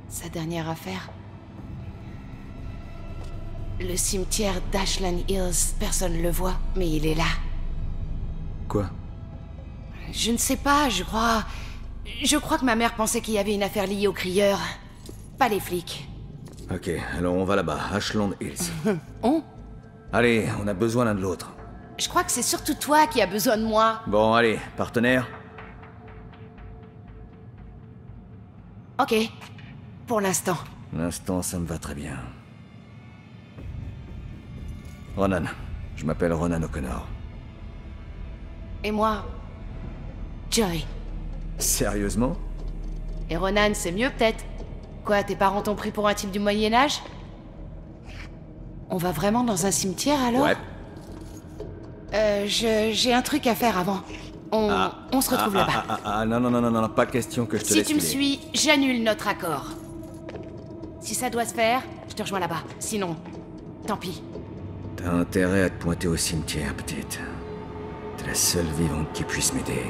Speaker 5: Sa dernière affaire. Le cimetière d'Ashland Hills, personne ne le voit, mais il est là.
Speaker 18: Quoi?
Speaker 5: Je ne sais pas, je crois que ma mère pensait qu'il y avait une affaire liée aux crieurs. Pas les flics.
Speaker 18: Ok, alors on va là-bas, Ashland Hills.
Speaker 5: On?
Speaker 18: Allez, on a besoin l'un de l'autre.
Speaker 5: Je crois que c'est surtout toi qui as besoin de moi.
Speaker 18: Bon, allez, partenaire.
Speaker 5: Ok. Pour l'instant.
Speaker 18: L'instant, ça me va très bien. Ronan. Je m'appelle Ronan O'Connor.
Speaker 5: Et moi... Joy.
Speaker 18: Sérieusement?
Speaker 5: Et Ronan, c'est mieux peut-être? Quoi, tes parents t'ont pris pour un type du Moyen-Âge? On va vraiment dans un cimetière alors?
Speaker 18: Ouais.
Speaker 5: J'ai un truc à faire avant. On se retrouve là-bas.
Speaker 18: Non, pas question que je te laisse
Speaker 5: Si tu me
Speaker 18: filer.
Speaker 5: suis, j'annule notre accord. Si ça doit se faire, je te rejoins là-bas. Sinon, tant pis.
Speaker 18: T'as intérêt à te pointer au cimetière, petite. T'es la seule vivante qui puisse m'aider.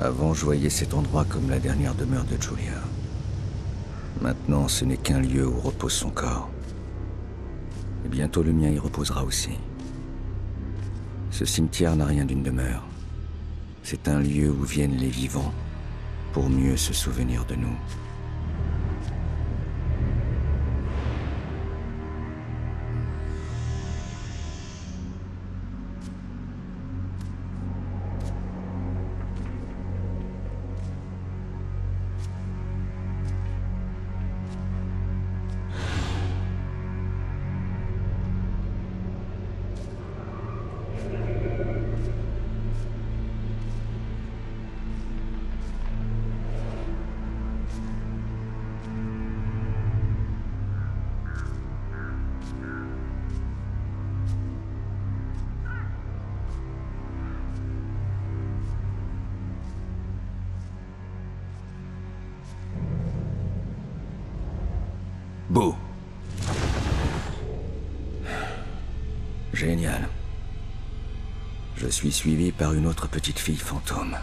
Speaker 18: Avant, je voyais cet endroit comme la dernière demeure de Julia. Maintenant, ce n'est qu'un lieu où repose son corps. Et bientôt, le mien y reposera aussi. Ce cimetière n'a rien d'une demeure. C'est un lieu où viennent les vivants pour mieux se souvenir de nous. Beau. Génial. Je suis suivi par une autre petite fille fantôme.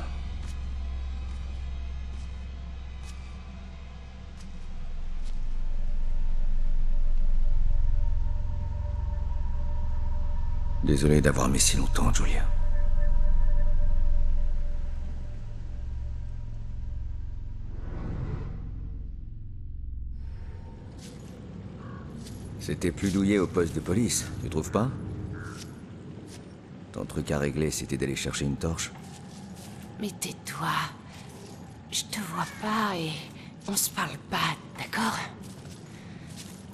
Speaker 18: Désolé d'avoir mis si longtemps, Julia. C'était plus douillet au poste de police, tu trouves pas? Ton truc à régler, c'était d'aller chercher une torche?
Speaker 5: Mais tais-toi. Je te vois pas et on se parle pas, d'accord?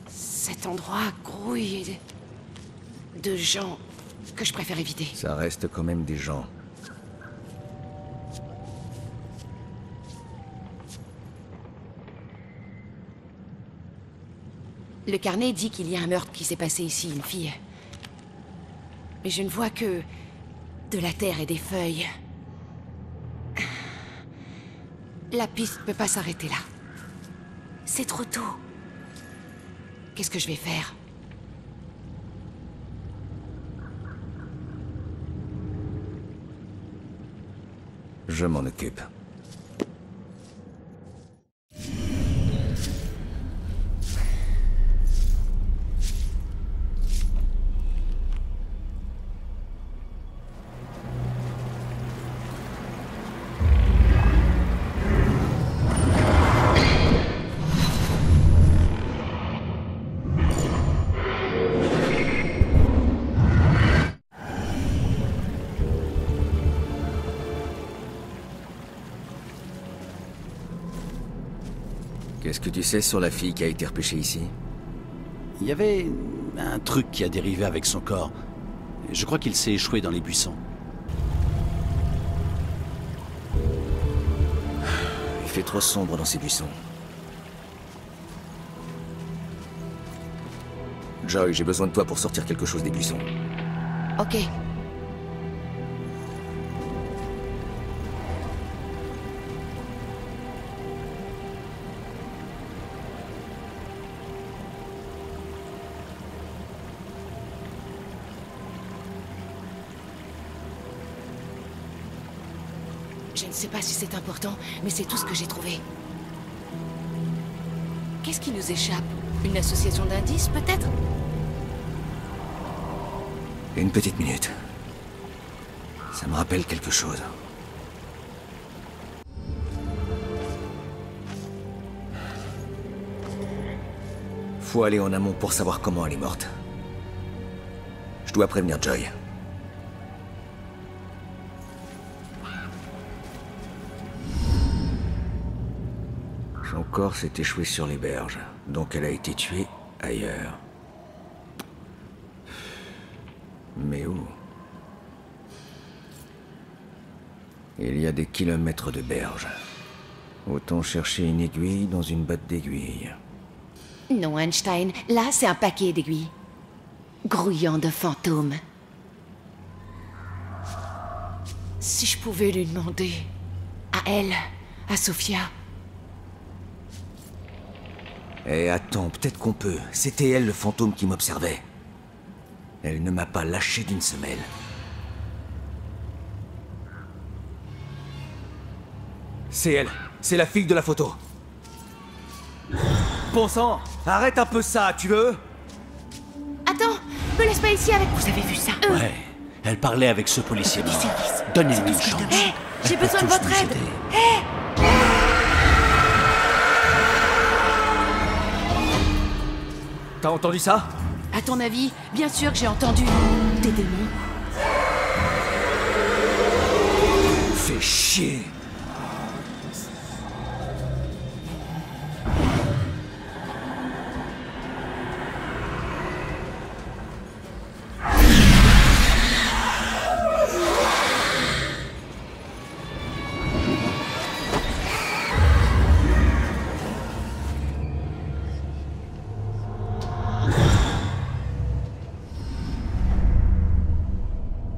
Speaker 5: Cet endroit grouille de gens que je préfère éviter.
Speaker 18: Ça reste quand même des gens.
Speaker 5: Le carnet dit qu'il y a un meurtre qui s'est passé ici, une fille. Mais je ne vois que de la terre et des feuilles. La piste peut pas s'arrêter là. C'est trop tôt. Qu'est-ce que je vais faire?
Speaker 18: Je m'en occupe. Qu'est-ce que tu sais sur la fille qui a été repêchée ici?
Speaker 9: Il y avait un truc qui a dérivé avec son corps. Je crois qu'il s'est échoué dans les buissons.
Speaker 18: Il fait trop sombre dans ces buissons. Joy, j'ai besoin de toi pour sortir quelque chose des buissons.
Speaker 5: Ok. Je ne sais pas si c'est important, mais c'est tout ce que j'ai trouvé. Qu'est-ce qui nous échappe? Une association d'indices, peut-être?
Speaker 18: Une petite minute. Ça me rappelle quelque chose. Faut aller en amont pour savoir comment elle est morte. Je dois prévenir Joy. Son corps s'est échoué sur les berges, donc elle a été tuée ailleurs. Mais où? Il y a des kilomètres de berges. Autant chercher une aiguille dans une botte d'aiguilles.
Speaker 5: Non, Einstein, là c'est un paquet d'aiguilles. Grouillant de fantômes. Si je pouvais lui demander... À elle, à Sophia...
Speaker 18: Eh, attends, peut-être qu'on peut. C'était elle, le fantôme, qui m'observait. Elle ne m'a pas lâché d'une semelle. C'est elle. C'est la fille de la photo. Bon sang, arrête un peu ça, tu veux?
Speaker 5: Attends, me laisse pas ici avec... Vous avez vu ça?
Speaker 9: Ouais, elle parlait avec ce policier. Donnez-lui une chance.
Speaker 5: Hé, j'ai besoin de votre aide. Hé!
Speaker 18: T'as entendu ça?
Speaker 5: À ton avis, bien sûr que j'ai entendu des démons.
Speaker 18: Fais chier.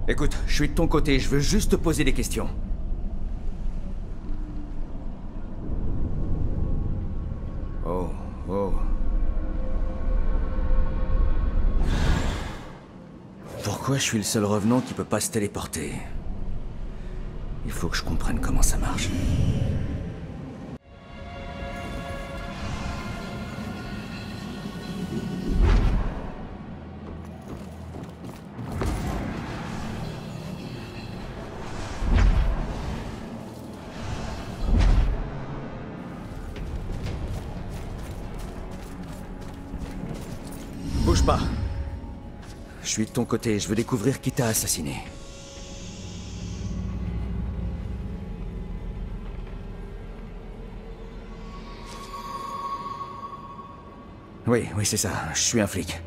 Speaker 18: Écoute, je suis de ton côté, je veux juste te poser des questions. Oh, oh. Pourquoi je suis le seul revenant qui peut pas se téléporter? Il faut que je comprenne comment ça marche. Je suis de ton côté, je veux découvrir qui t'a assassiné. Oui, c'est ça, je suis un flic.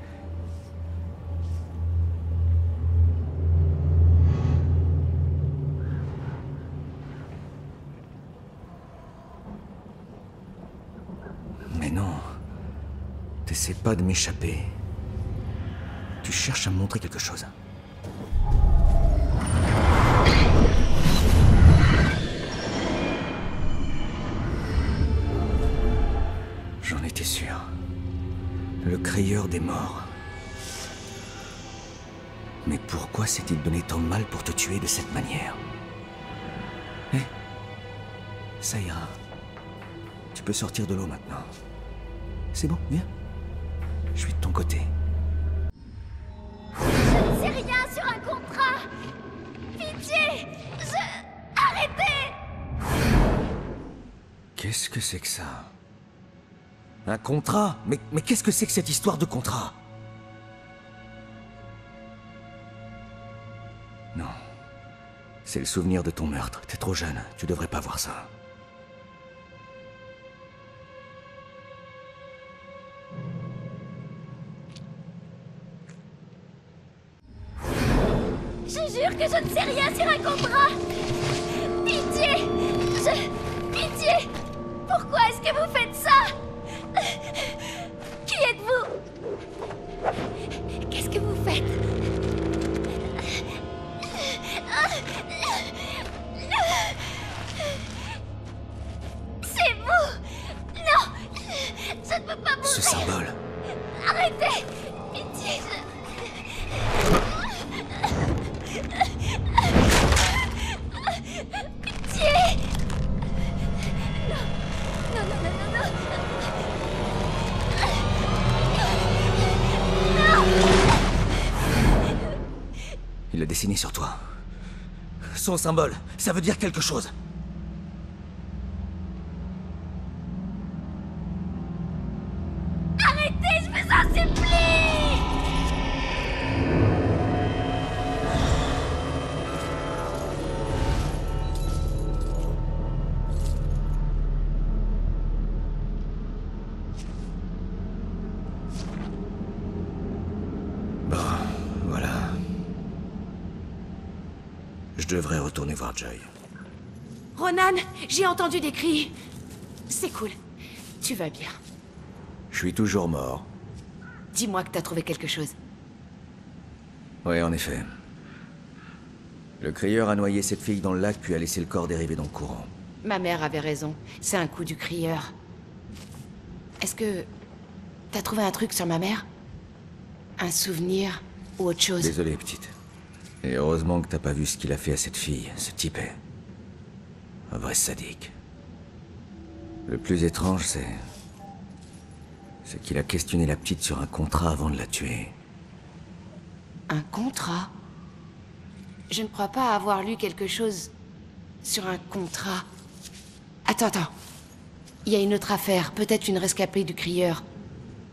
Speaker 18: Mais non, t'essaies pas de m'échapper. Tu cherches à me montrer quelque chose. J'en étais sûr. Le crieur des morts. Mais pourquoi s'est-il donné tant de mal pour te tuer de cette manière? Ça ira. Tu peux sortir de l'eau maintenant. C'est bon, viens. Je suis de ton côté.
Speaker 11: Je ne sais rien sur un contrat. Pitié. Arrêtez.
Speaker 18: Qu'est-ce que c'est que ça? Un contrat? Mais qu'est-ce que c'est que cette histoire de contrat? Non. C'est le souvenir de ton meurtre. T'es trop jeune. Tu devrais pas voir ça.
Speaker 11: Je jure que je ne sais rien sur un contrat. Pitié. Pitié. Pourquoi est-ce que vous faites ça? Qui êtes-vous? Qu'est-ce que vous faites? C'est vous! Non! Je ne peux pas bouger!
Speaker 18: Ce symbole.
Speaker 11: Arrêtez! Pitié, Pitié! Non, non, non, non, non!
Speaker 18: Il l'a dessiné sur toi. Son symbole, ça veut dire quelque chose.
Speaker 11: Arrêtez, je vous en supplie!
Speaker 18: Bon, voilà. Je devrais retourner voir Joy.
Speaker 5: Ronan, j'ai entendu des cris. C'est cool. Tu vas bien.
Speaker 18: Je suis toujours mort.
Speaker 5: Dis-moi que t'as trouvé quelque chose.
Speaker 18: Oui, en effet. Le crieur a noyé cette fille dans le lac puis a laissé le corps dériver dans le courant.
Speaker 5: Ma mère avait raison. C'est un coup du crieur. Est-ce que... t'as trouvé un truc sur ma mère? Un souvenir ou autre chose?
Speaker 18: Désolé, petite. Et heureusement que t'as pas vu ce qu'il a fait à cette fille, ce type est... un vrai sadique. Le plus étrange, c'est qu'il a questionné la petite sur un contrat avant de la tuer.
Speaker 5: Un contrat? Je ne crois pas avoir lu quelque chose sur un contrat. Attends. Il y a une autre affaire, peut-être une rescapée du crieur.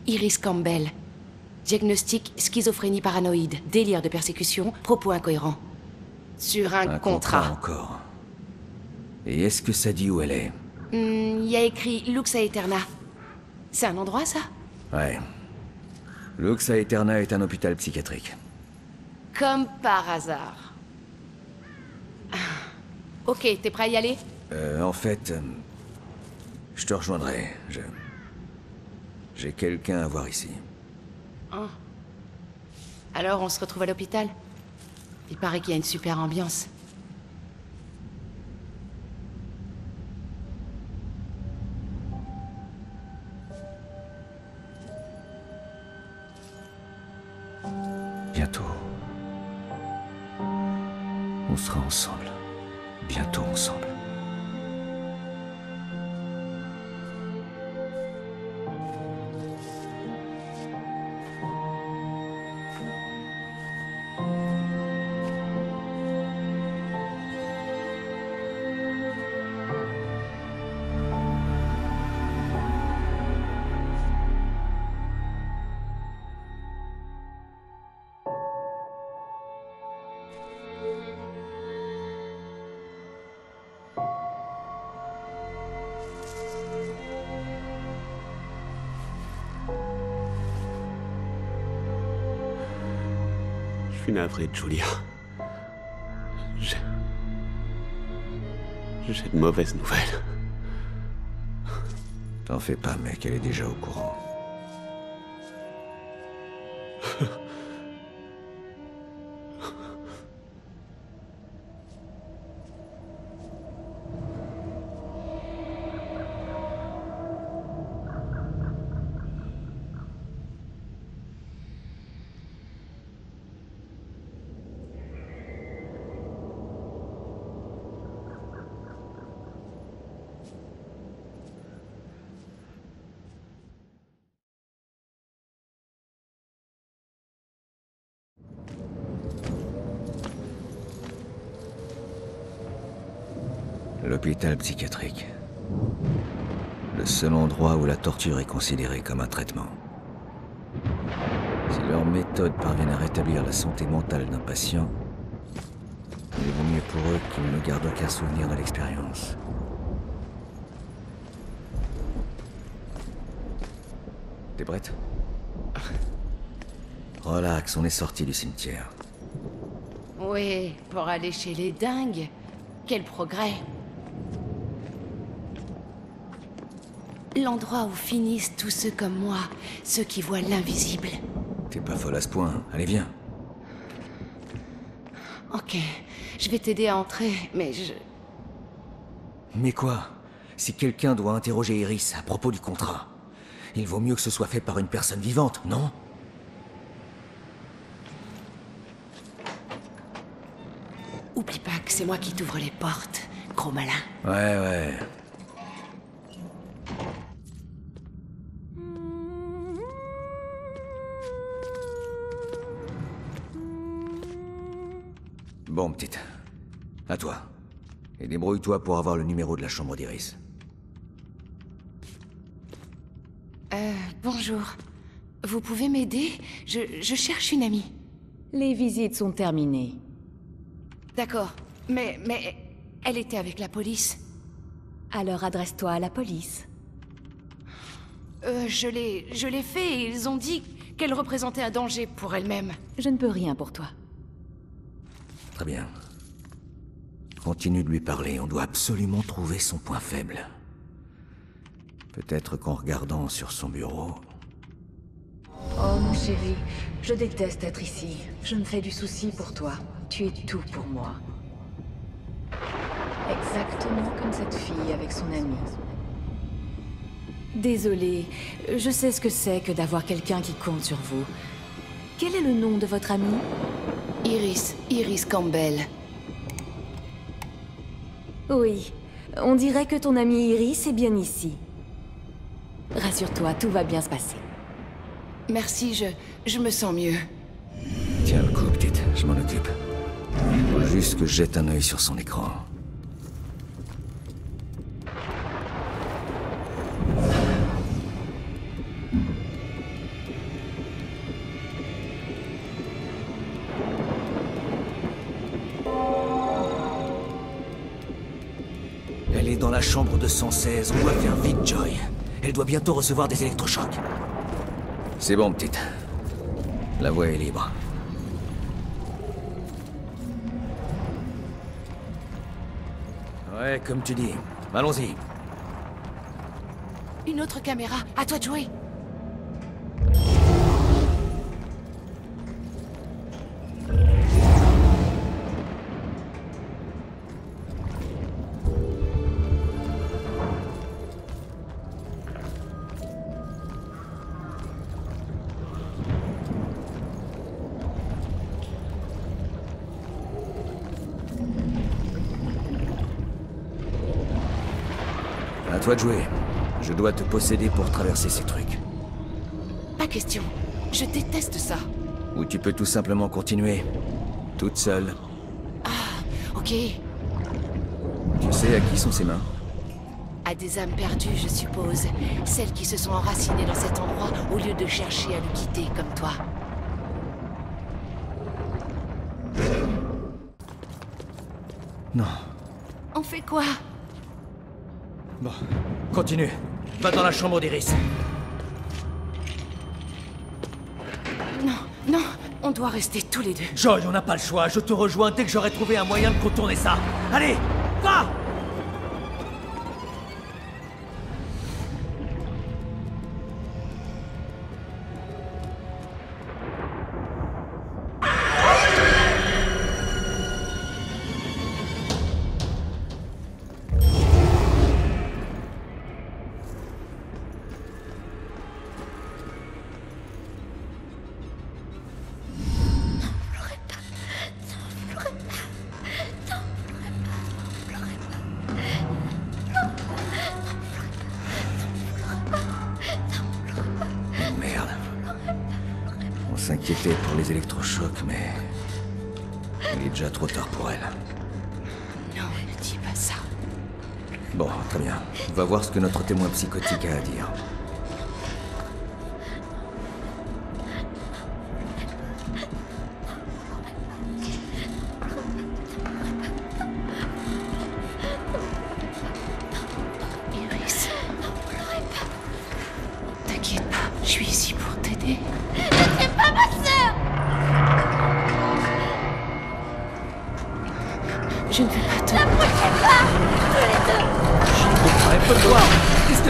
Speaker 5: Iris Campbell. Diagnostic schizophrénie paranoïde, délire de persécution, propos incohérents. Sur un contrat.
Speaker 18: Encore. Et est-ce que ça dit où elle est?
Speaker 5: Il y a écrit Lux Aeterna. C'est un endroit, ça?
Speaker 18: Ouais. Lux Aeterna est un hôpital psychiatrique.
Speaker 5: Comme par hasard. Ok, t'es prêt à y aller?
Speaker 18: En fait... je te rejoindrai. J'ai quelqu'un à voir ici.
Speaker 5: Oh. Alors, on se retrouve à l'hôpital? Il paraît qu'il y a une super ambiance.
Speaker 18: Bientôt. On sera ensemble. Bientôt ensemble.
Speaker 6: suis navré, Julia. J'ai de mauvaises nouvelles.
Speaker 18: T'en fais pas, mec, elle est déjà au courant. L'hôpital psychiatrique. Le seul endroit où la torture est considérée comme un traitement. Si leurs méthodes parviennent à rétablir la santé mentale d'un patient, il vaut mieux pour eux qu'ils ne gardent aucun souvenir de l'expérience. T'es prête? Relax, on est sorti du cimetière.
Speaker 5: Oui, pour aller chez les dingues. Quel progrès. L'endroit où finissent tous ceux comme moi, ceux qui voient l'invisible.
Speaker 18: T'es pas folle à ce point, allez viens.
Speaker 5: Ok, je vais t'aider à entrer, mais je...
Speaker 18: Mais quoi? Si quelqu'un doit interroger Iris à propos du contrat, il vaut mieux que ce soit fait par une personne vivante, non?
Speaker 5: Oublie pas que c'est moi qui t'ouvre les portes, gros malin.
Speaker 18: Ouais. Bon, petite. À toi. Et débrouille-toi pour avoir le numéro de la chambre d'Iris.
Speaker 5: Bonjour. Vous pouvez m'aider? Je cherche une amie.
Speaker 2: Les visites sont terminées.
Speaker 5: D'accord. Mais elle était avec la police.
Speaker 2: Alors adresse-toi à la police.
Speaker 5: Je l'ai fait et ils ont dit qu'elle représentait un danger pour elle-même.
Speaker 2: Je ne peux rien pour toi.
Speaker 18: Très bien. Continue de lui parler, on doit absolument trouver son point faible. Peut-être qu'en regardant sur son bureau...
Speaker 2: Oh mon chéri, je déteste être ici. Je me fais du souci pour toi. Tu es tout pour moi. Exactement comme cette fille avec son ami. Désolée, je sais ce que c'est que d'avoir quelqu'un qui compte sur vous. Quel est le nom de votre ami?
Speaker 5: Iris Campbell.
Speaker 2: Oui, on dirait que ton ami Iris est bien ici. Rassure-toi, tout va bien se passer.
Speaker 5: Merci, je me sens mieux.
Speaker 18: Tiens le coup, petite, je m'en occupe. Faut juste que je jette un œil sur son écran. Elle est dans la chambre de 116, on doit faire vite, Joy. Elle doit bientôt recevoir des électrochocs. C'est bon, petite. La voie est libre. Ouais, comme tu dis. Allons-y.
Speaker 5: Une autre caméra, à toi de jouer.
Speaker 18: À toi de jouer. Je dois te posséder pour traverser ces trucs.
Speaker 5: Pas question. Je déteste ça.
Speaker 18: Ou tu peux tout simplement continuer. Toute seule.
Speaker 5: Ok.
Speaker 18: Tu sais à qui sont ses mains?
Speaker 5: À des âmes perdues, je suppose. Celles qui se sont enracinées dans cet endroit au lieu de chercher à le quitter comme toi.
Speaker 18: Non.
Speaker 5: On fait quoi?
Speaker 18: Bon, continue. Va dans la chambre d'Iris.
Speaker 5: Non, On doit rester tous les deux.
Speaker 8: Joy, on n'a pas le choix. Je te rejoins dès que j'aurai trouvé un moyen de contourner ça. Allez, va!
Speaker 18: On s'inquiétait pour les électrochocs, mais... il est déjà trop tard pour elle.
Speaker 5: Non, ne dis pas ça.
Speaker 18: Bon, très bien. On va voir ce que notre témoin psychotique a à dire.
Speaker 5: Iris. T'inquiète pas, je suis ici pour t'aider.
Speaker 11: C'est pas ma sœur!
Speaker 5: Je ne vais pas te...
Speaker 11: N'approchez pas! Tous les deux!
Speaker 8: Arrête de te voir! Qu'est-ce que...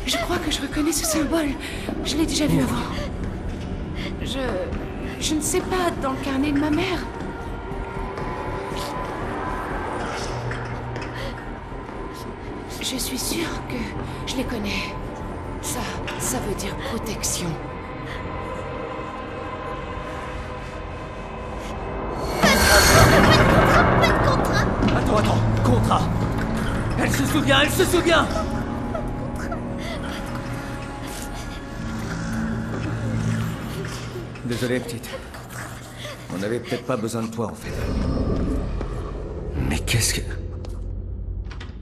Speaker 5: Je crois que je reconnais ce symbole. Je l'ai déjà vu avant. Je ne sais pas, dans le carnet de ma mère. Je suis sûre que je les connais. Ça veut dire protection.
Speaker 8: Attends, contrat! Elle se souvient, elle se souvient!
Speaker 18: Désolé, petite. On n'avait peut-être pas besoin de toi, en fait. Mais qu'est-ce que...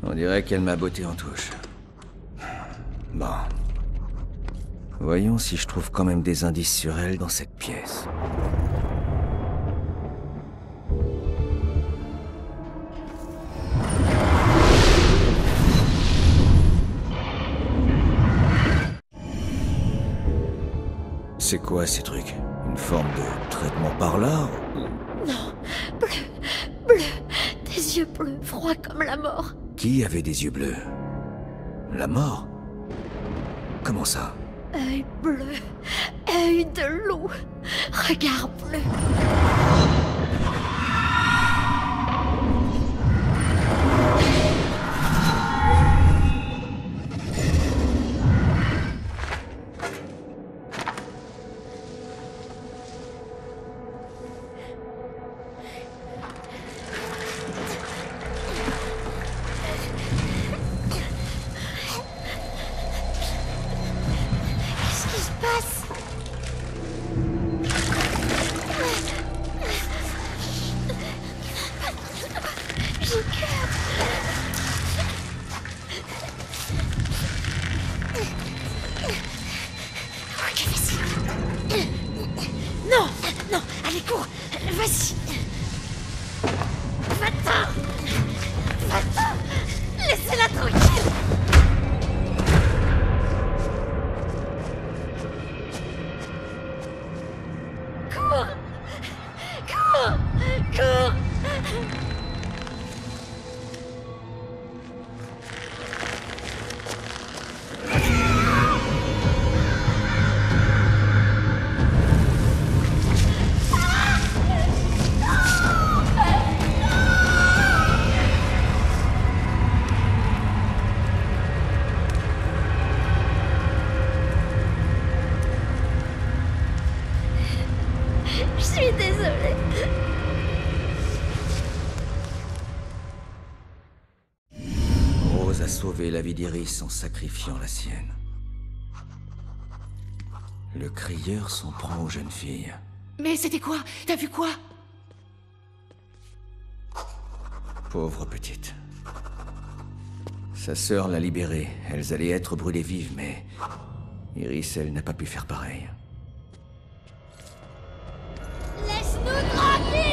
Speaker 18: On dirait qu'elle m'a botté en touche. Bon. Voyons si je trouve quand même des indices sur elle dans cette pièce. C'est quoi ces trucs? Une forme de traitement par là?
Speaker 11: Non, bleu, des yeux bleus, froids comme la mort.
Speaker 18: Qui avait des yeux bleus? La mort? Comment ça?
Speaker 11: Œil bleu, œil de loup, regard bleu. Non, allez, cours, vas-y. Va-t'en, laissez-la tranquille. Cours, cours. Je suis désolée.
Speaker 18: Rose a sauvé la vie d'Iris en sacrifiant la sienne. Le crieur s'en prend aux jeunes filles.
Speaker 5: Mais c'était quoi? T'as vu quoi?
Speaker 18: Pauvre petite. Sa sœur l'a libérée. Elles allaient être brûlées vives, mais... Iris, elle n'a pas pu faire pareil.
Speaker 11: Laisse-nous tranquilles.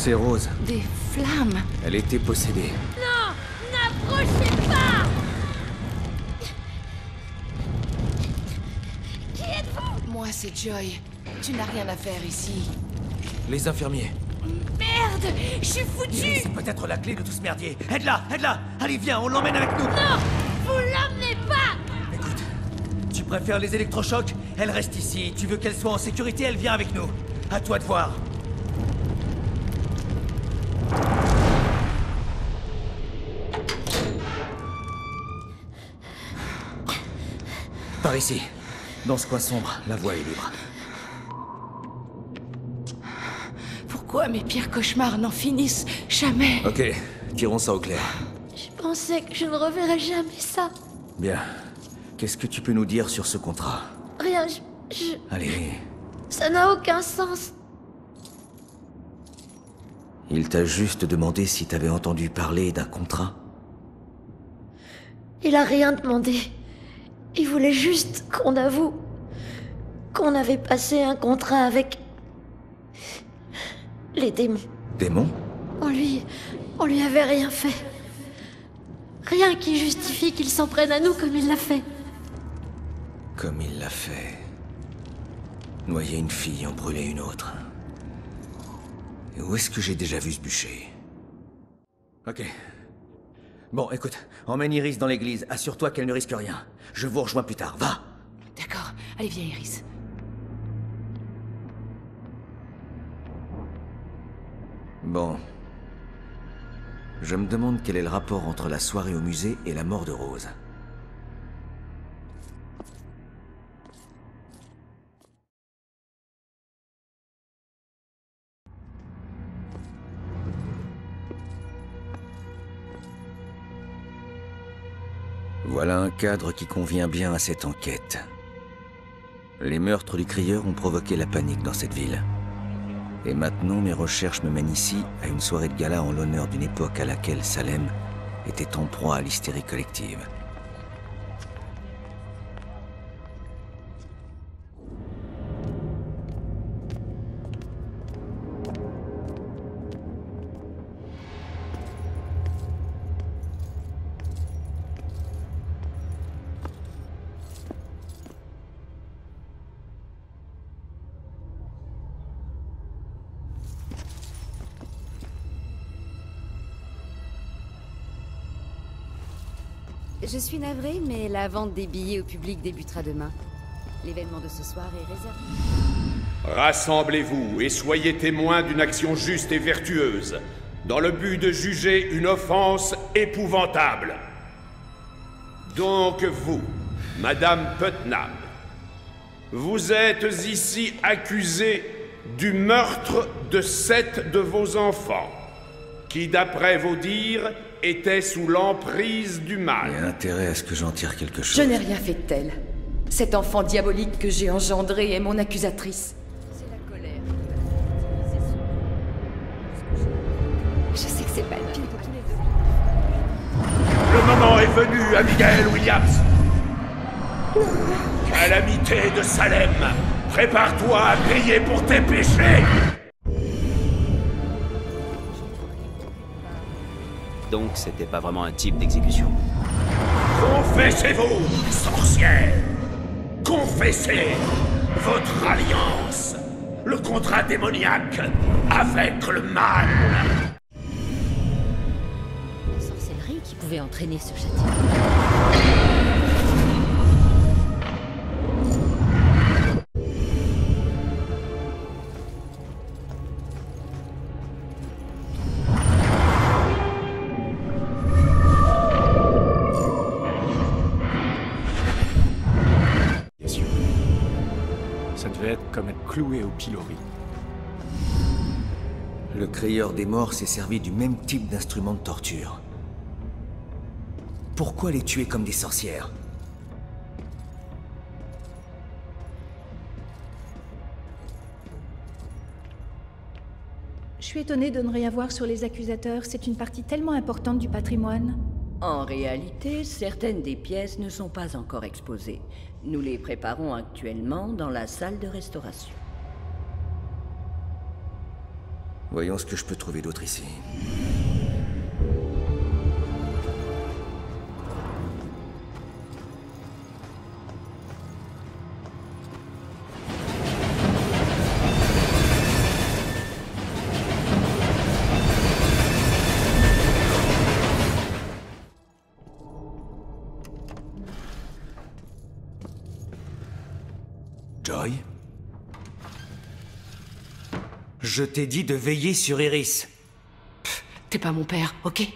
Speaker 18: C'est Rose.
Speaker 5: Des flammes.
Speaker 18: Elle était possédée.
Speaker 11: Non! N'approchez pas! Qui êtes-vous?
Speaker 5: Moi, c'est Joy. Tu n'as rien à faire ici.
Speaker 12: Les infirmiers.
Speaker 11: Merde! Je suis foutu!
Speaker 12: C'est peut-être la clé de tout ce merdier. Aide-la! Aide-la! Allez, viens, on l'emmène avec nous!
Speaker 11: Non! Vous l'emmenez pas!
Speaker 12: Écoute, tu préfères les électrochocs? Elle reste ici. Tu veux qu'elle soit en sécurité? Elle vient avec nous. À toi de voir. Par ici. Dans ce coin sombre, la voie est libre.
Speaker 5: Pourquoi mes pires cauchemars n'en finissent jamais?
Speaker 12: Ok, tirons ça au clair.
Speaker 11: Je pensais que je ne reverrais jamais ça.
Speaker 12: Bien. Qu'est-ce que tu peux nous dire sur ce contrat?
Speaker 11: Rien,
Speaker 12: Allez.
Speaker 11: Ça n'a aucun sens.
Speaker 18: Il t'a juste demandé si t'avais entendu parler d'un contrat.
Speaker 11: Il a rien demandé. Il voulait juste qu'on avoue qu'on avait passé un contrat avec les démons.
Speaker 18: Démons?
Speaker 11: On lui avait rien fait. Rien qui justifie qu'il s'en prenne à nous comme il l'a fait.
Speaker 18: Comme il l'a fait. Noyer une fille, en brûler une autre. Et où est-ce que j'ai déjà vu ce bûcher?
Speaker 12: Ok. Bon, écoute, emmène Iris dans l'église. Assure-toi qu'elle ne risque rien. Je vous rejoins plus tard. Va!
Speaker 5: D'accord. Allez, viens, Iris.
Speaker 18: Bon. Je me demande quel est le rapport entre la soirée au musée et la mort de Rose. Voilà un cadre qui convient bien à cette enquête. Les meurtres du crieur ont provoqué la panique dans cette ville. Et maintenant, mes recherches me mènent ici, à une soirée de gala en l'honneur d'une époque à laquelle Salem était en proie à l'hystérie collective.
Speaker 14: Je suis navrée, mais la vente des billets au public débutera demain. L'événement de ce soir est réservé.
Speaker 20: Rassemblez-vous et soyez témoins d'une action juste et vertueuse, dans le but de juger une offense épouvantable. Donc vous, Madame Putnam, vous êtes ici accusée du meurtre de 7 de vos enfants, qui, d'après vos dires, étaient sous l'emprise du mal.
Speaker 18: Il y a intérêt à ce que j'en tire quelque chose.
Speaker 15: Je n'ai rien fait de tel. Cet enfant diabolique que j'ai engendré est mon accusatrice.
Speaker 14: C'est la colère. Je sais que c'est pas le pire pour tous les deux.
Speaker 20: Le moment est venu, Abigail Williams. Calamité de Salem, prépare-toi à payer pour tes péchés.
Speaker 9: Donc c'était pas vraiment un type d'exécution.
Speaker 20: Confessez-vous, sorcière! Confessez votre alliance, le contrat démoniaque avec le mal!
Speaker 14: La sorcellerie qui pouvait entraîner ce châtiment.
Speaker 10: Comme être cloué au pilori.
Speaker 18: Le crieur des morts s'est servi du même type d'instrument de torture. Pourquoi les tuer comme des sorcières?
Speaker 16: Je suis étonnée de ne rien voir sur les accusateurs. C'est une partie tellement importante du patrimoine.
Speaker 24: En réalité, certaines des pièces ne sont pas encore exposées. Nous les préparons actuellement dans la salle de restauration.
Speaker 18: Voyons ce que je peux trouver d'autre ici. Joy? Je t'ai dit de veiller sur Iris.
Speaker 5: T'es pas mon père, ok?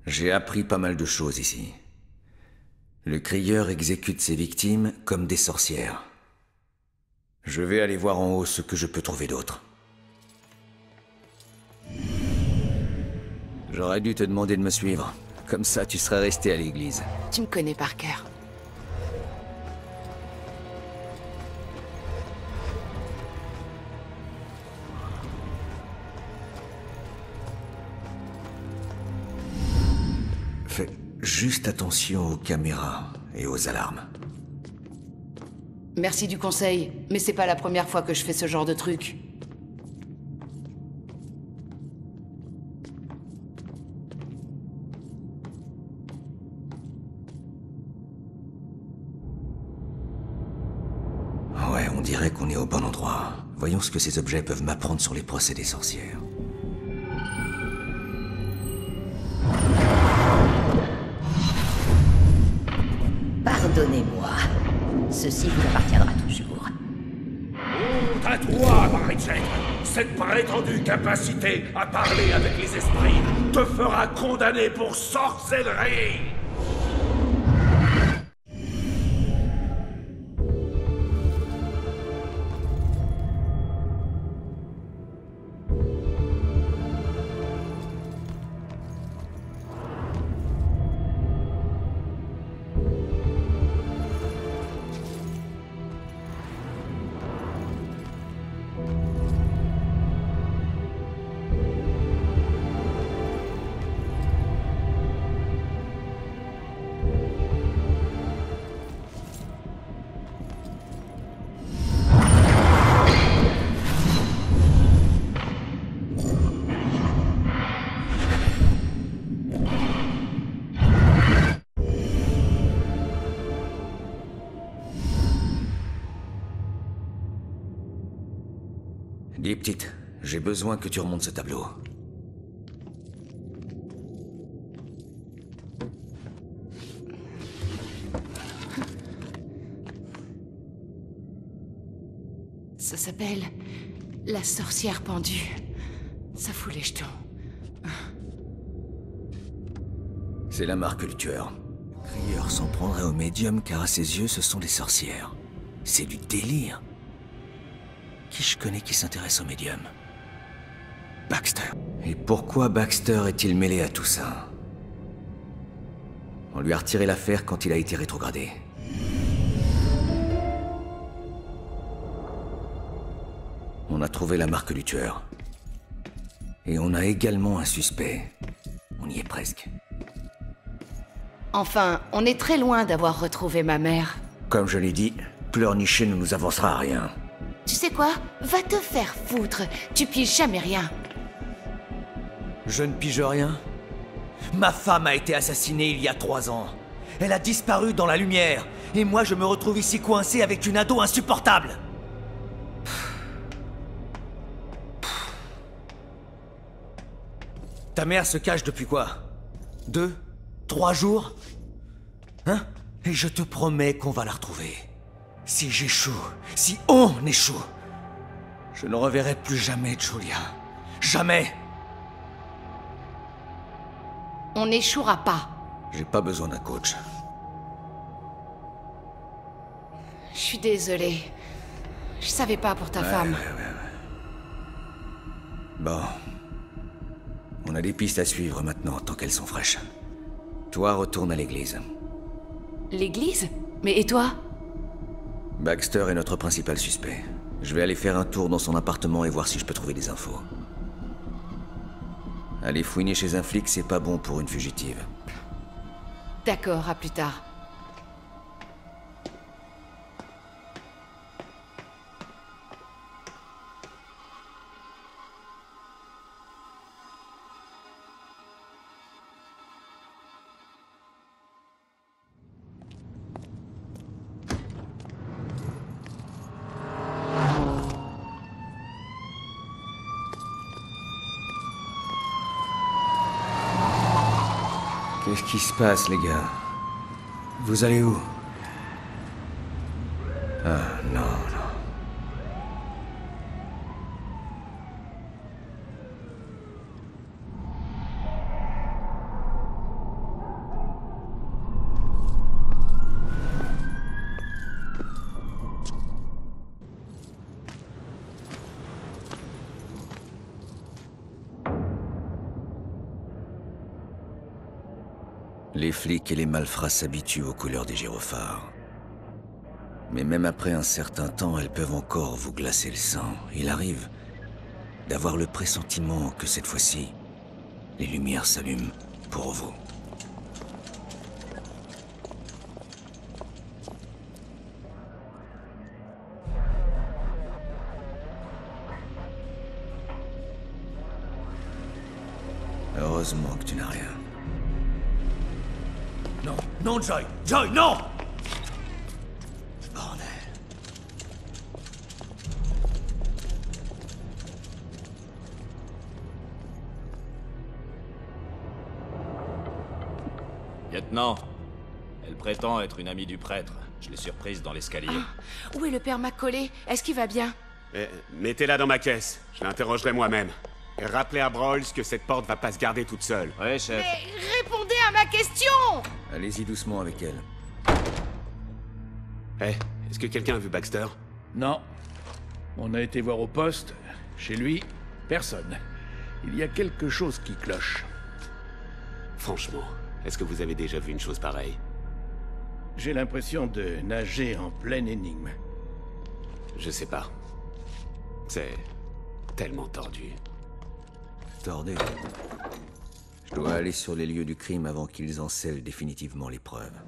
Speaker 18: J'ai appris pas mal de choses ici. Le crieur exécute ses victimes comme des sorcières. Je vais aller voir en haut ce que je peux trouver d'autre. J'aurais dû te demander de me suivre. Comme ça, tu serais resté à l'église.
Speaker 5: Tu me connais par cœur.
Speaker 18: Fais juste attention aux caméras et aux alarmes.
Speaker 5: Merci du conseil, mais c'est pas la première fois que je fais ce genre de truc.
Speaker 18: Ouais, on dirait qu'on est au bon endroit. Voyons ce que ces objets peuvent m'apprendre sur les procès des sorcières.
Speaker 24: Pardonnez-moi. Ceci vous appartiendra toujours.
Speaker 22: Honte à toi, Baritchek. Cette prétendue capacité à parler avec les esprits te fera condamner pour sorcellerie.
Speaker 18: Dis, petite, j'ai besoin que tu remontes ce tableau.
Speaker 5: Ça s'appelle la sorcière pendue. Ça fout les jetons.
Speaker 18: C'est la marque du tueur. Le crieur s'en prendrait au médium car à ses yeux, ce sont des sorcières. C'est du délire. Qui je connais qui s'intéresse au médium? Baxter. Et pourquoi Baxter est-il mêlé à tout ça? On lui a retiré l'affaire quand il a été rétrogradé. On a trouvé la marque du tueur. Et on a également un suspect. On y est presque.
Speaker 5: Enfin, on est très loin d'avoir retrouvé ma mère.
Speaker 18: Comme je l'ai dit, pleurnicher ne nous avancera à rien.
Speaker 5: Tu sais quoi? Va te faire foutre. Tu piges jamais rien.
Speaker 18: Je ne pige rien. Ma femme a été assassinée il y a 3 ans. Elle a disparu dans la lumière. Et moi, je me retrouve ici coincé avec une ado insupportable. Ta mère se cache depuis quoi? 2, 3 jours? Hein? Et je te promets qu'on va la retrouver. Si j'échoue, si on échoue, je ne reverrai plus jamais Julia. Jamais!
Speaker 5: On n'échouera pas.
Speaker 18: J'ai pas besoin d'un coach.
Speaker 5: Je suis désolée. Je savais pas pour ta femme.
Speaker 18: Bon. On a des pistes à suivre maintenant, tant qu'elles sont fraîches. Toi, retourne à l'église.
Speaker 5: L'église? Mais et toi?
Speaker 18: Baxter est notre principal suspect. Je vais aller faire un tour dans son appartement et voir si je peux trouver des infos. Aller fouiner chez un flic, c'est pas bon pour une fugitive.
Speaker 5: D'accord, à plus tard.
Speaker 18: Qu'est-ce qui se passe, les gars? Vous allez où? Ah, non, non. Les flics et les malfrats s'habituent aux couleurs des gyrophares. Mais même après un certain temps, elles peuvent encore vous glacer le sang. Il arrive d'avoir le pressentiment que cette fois-ci, les lumières s'allument pour vous. Heureusement que tu n'as rien.
Speaker 12: Non, non, Joy! Joy, non!
Speaker 18: Bordel.
Speaker 1: Lieutenant, elle prétend être une amie du prêtre. Je l'ai surprise dans l'escalier.
Speaker 5: Ah, où est le père Macaulay? Est-ce qu'il va bien?
Speaker 6: Mettez-la dans ma caisse. Je l'interrogerai moi-même. Et rappelez à Broyles que cette porte va pas se garder toute seule.
Speaker 1: Ouais, chef.
Speaker 5: Mais répondez à ma question!
Speaker 18: Allez-y doucement avec elle.
Speaker 6: Est-ce que quelqu'un a vu Baxter?
Speaker 10: Non. On a été voir au poste. Chez lui, personne. Il y a quelque chose qui cloche.
Speaker 6: Franchement, est-ce que vous avez déjà vu une chose pareille?
Speaker 10: J'ai l'impression de nager en pleine énigme.
Speaker 6: Je sais pas. C'est tellement tordu.
Speaker 18: Tordé. Je dois aller sur les lieux du crime avant qu'ils en scellent définitivement les preuves.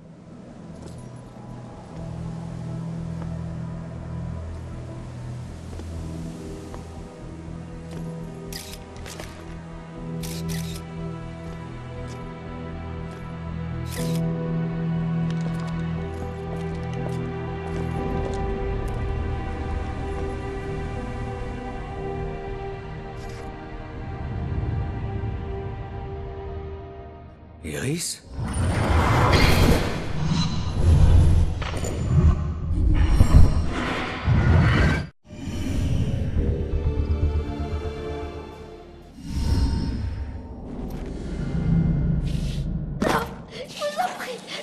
Speaker 18: Iris?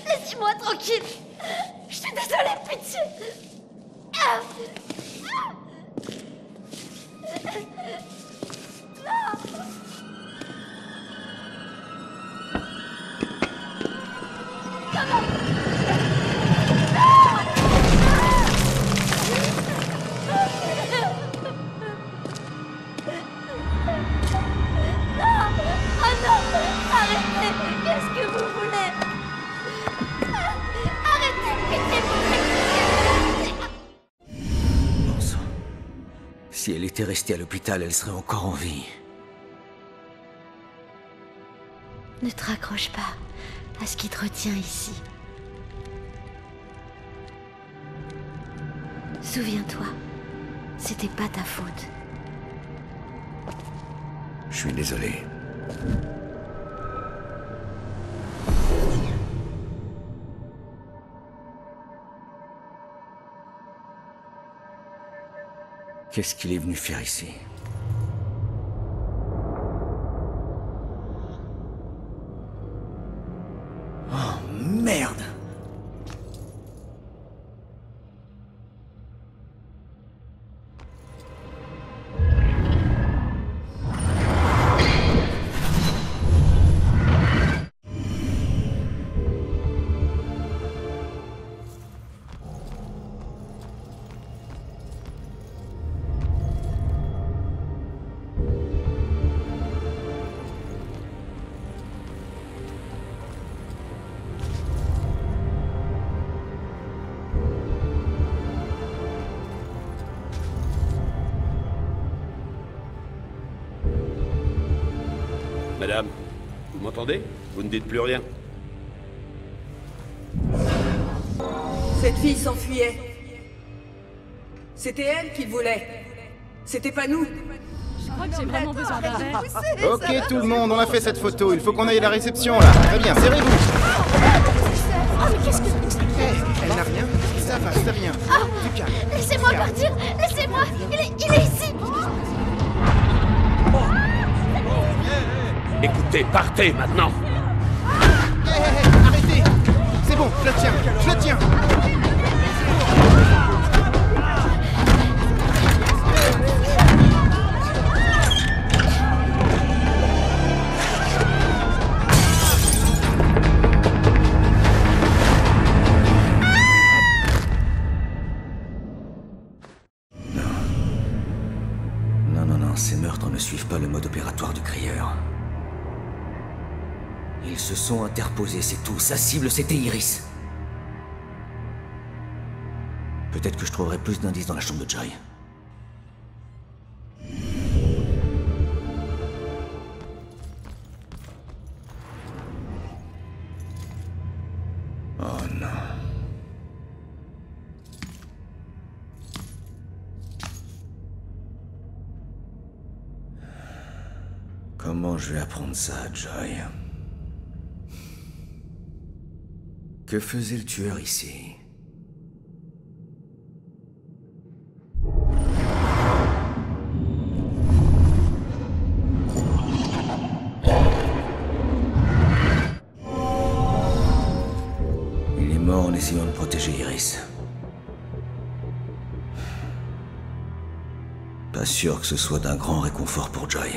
Speaker 11: Laissez-moi tranquille. Je suis désolée, pitié. Ah. Non. Oh non. Arrêtez. Qu'est-ce que vous voulez? Arrêtez, pitié,
Speaker 18: Bon sang. Si elle était restée à l'hôpital, elle serait encore en vie.
Speaker 11: Ne te raccroche pas à ce qui te retient ici. Souviens-toi, c'était pas ta faute.
Speaker 18: Je suis désolé. Qu'est-ce qu'il est venu faire ici? Oh, merde!
Speaker 22: Madame, vous m'entendez? Vous ne dites plus rien.
Speaker 3: Cette fille s'enfuyait. C'était elle qu'il voulait. C'était pas nous.
Speaker 16: crois que j'ai vraiment besoin d'un verre.
Speaker 13: Ok tout le monde, on a fait cette photo, il faut qu'on aille à la réception là. Très bien, serrez-vous.
Speaker 16: Oh, mais qu'est-ce que...
Speaker 13: Elle n'a rien, ça va, c'est rien. Du calme.
Speaker 11: Laissez-moi partir. Laissez-moi. Il est ici.
Speaker 22: Écoutez, partez maintenant.
Speaker 13: Arrêtez. C'est bon, je le tiens, je le tiens.
Speaker 18: Ces meurtres ne suivent pas le mode opératoire du crieur. Ils se sont interposés, c'est tout. Sa cible, c'était Iris. Peut-être que je trouverai plus d'indices dans la chambre de Joy. Oh non. Comment je vais apprendre ça, Joy? Que faisait le tueur ici? Il est mort en essayant de protéger Iris. Pas sûr que ce soit d'un grand réconfort pour Joy.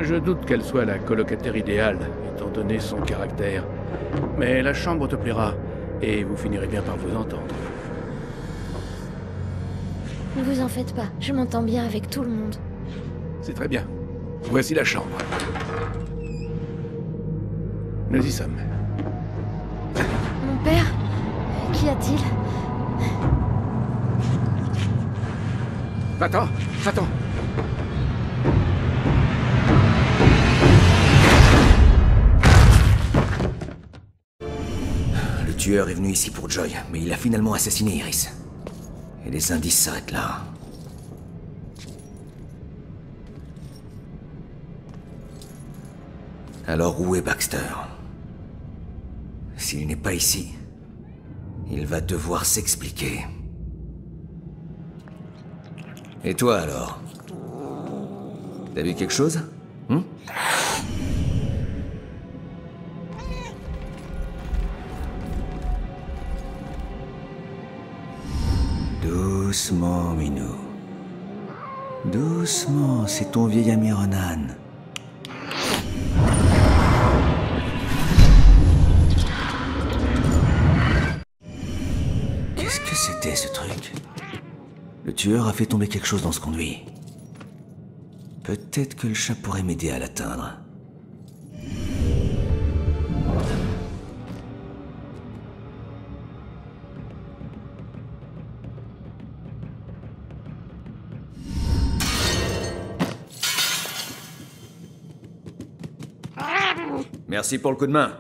Speaker 10: Je doute qu'elle soit la colocataire idéale, étant donné son caractère. Mais la chambre te plaira, et vous finirez bien par vous entendre.
Speaker 11: Ne vous en faites pas, je m'entends bien avec tout le monde.
Speaker 10: C'est très bien. Voici la chambre. Nous y sommes.
Speaker 11: Mon père? Qu'y a-t-il?
Speaker 10: Va-t'en! Va-t'en!
Speaker 18: Le tueur est venu ici pour Joy, mais il a finalement assassiné Iris. Et les indices s'arrêtent là. Alors où est Baxter? S'il n'est pas ici, il va devoir s'expliquer. Et toi alors? T'as vu quelque chose? Doucement, Minou. Doucement, c'est ton vieil ami Ronan. Qu'est-ce que c'était ce truc? Le tueur a fait tomber quelque chose dans ce conduit. Peut-être que le chat pourrait m'aider à l'atteindre. Merci pour le coup de main.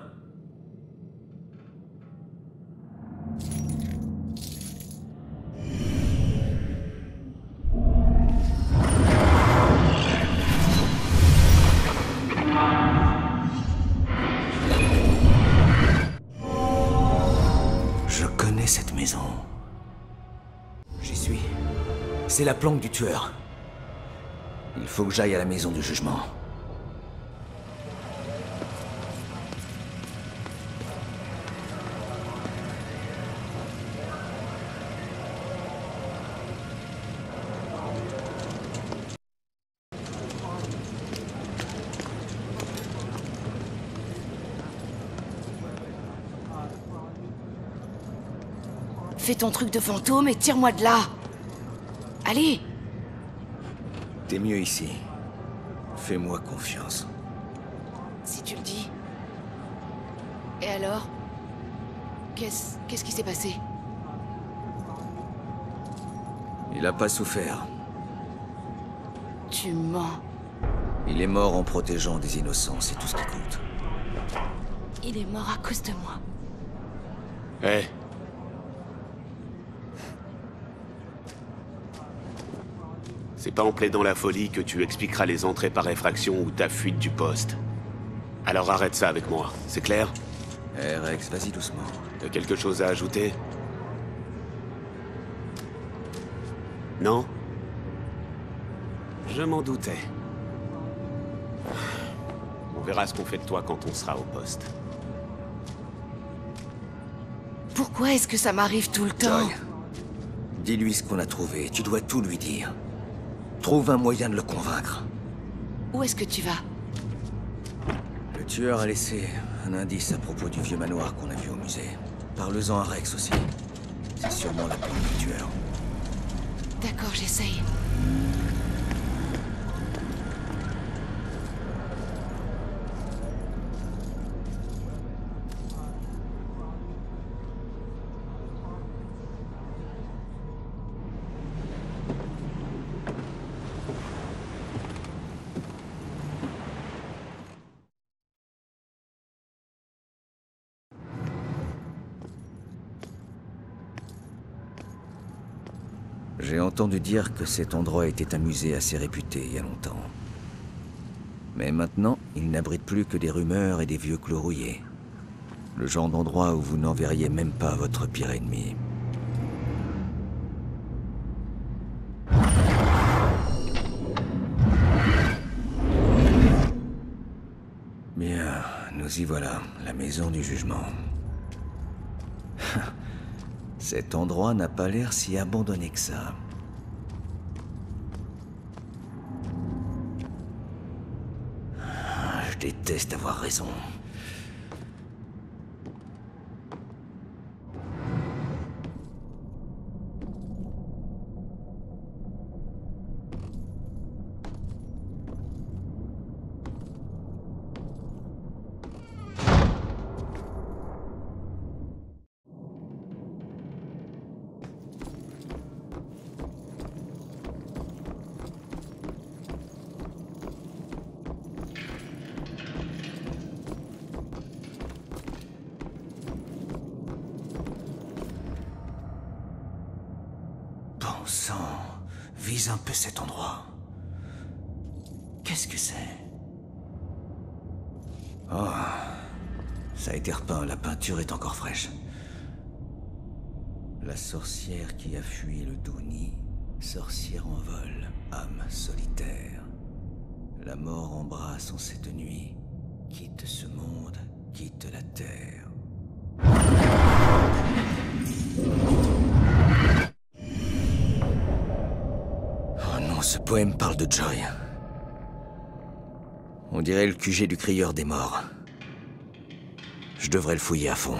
Speaker 18: Je connais cette maison. J'y suis. C'est la planque du tueur. Il faut que j'aille à la maison du jugement.
Speaker 5: fais ton truc de fantôme et tire-moi de là. Allez.
Speaker 18: T'es mieux ici. Fais-moi confiance.
Speaker 5: Si tu le dis. Et alors? Qu'est-ce qui s'est passé?
Speaker 18: Il a pas souffert.
Speaker 5: Tu mens.
Speaker 18: Il est mort en protégeant des innocents, c'est tout ce qui compte.
Speaker 5: Il est mort à cause de moi.
Speaker 6: Eh. C'est pas en plaidant la folie que tu expliqueras les entrées par effraction ou ta fuite du poste. Alors arrête ça avec moi, c'est clair?
Speaker 18: Eh Rex, vas-y doucement.
Speaker 6: T'as quelque chose à ajouter? Non? Je m'en doutais. On verra ce qu'on fait de toi quand on sera au poste.
Speaker 5: Pourquoi est-ce que ça m'arrive tout le temps?
Speaker 18: Joy, dis-lui ce qu'on a trouvé, tu dois tout lui dire. Trouve un moyen de le convaincre.
Speaker 5: Où est-ce que tu vas?
Speaker 18: Le tueur a laissé un indice à propos du vieux manoir qu'on a vu au musée. Parle-en à Rex aussi. C'est sûrement la planque du tueur.
Speaker 5: D'accord, j'essaye.
Speaker 18: J'ai entendu dire que cet endroit était un musée assez réputé il y a longtemps. Mais maintenant, il n'abrite plus que des rumeurs et des vieux clos rouillés. Le genre d'endroit où vous n'enverriez même pas votre pire ennemi. Bien, nous y voilà, la maison du jugement. Cet endroit n'a pas l'air si abandonné que ça. Je déteste avoir raison. Vise un peu cet endroit. Qu'est-ce que c'est? Oh, ça a été repeint, la peinture est encore fraîche. La sorcière qui a fui le doux nid, sorcière en vol, âme solitaire. La mort embrasse en cette nuit, quitte ce monde, quitte la terre. Ce poème parle de Joy. On dirait le QG du crieur des morts. Je devrais le fouiller à fond.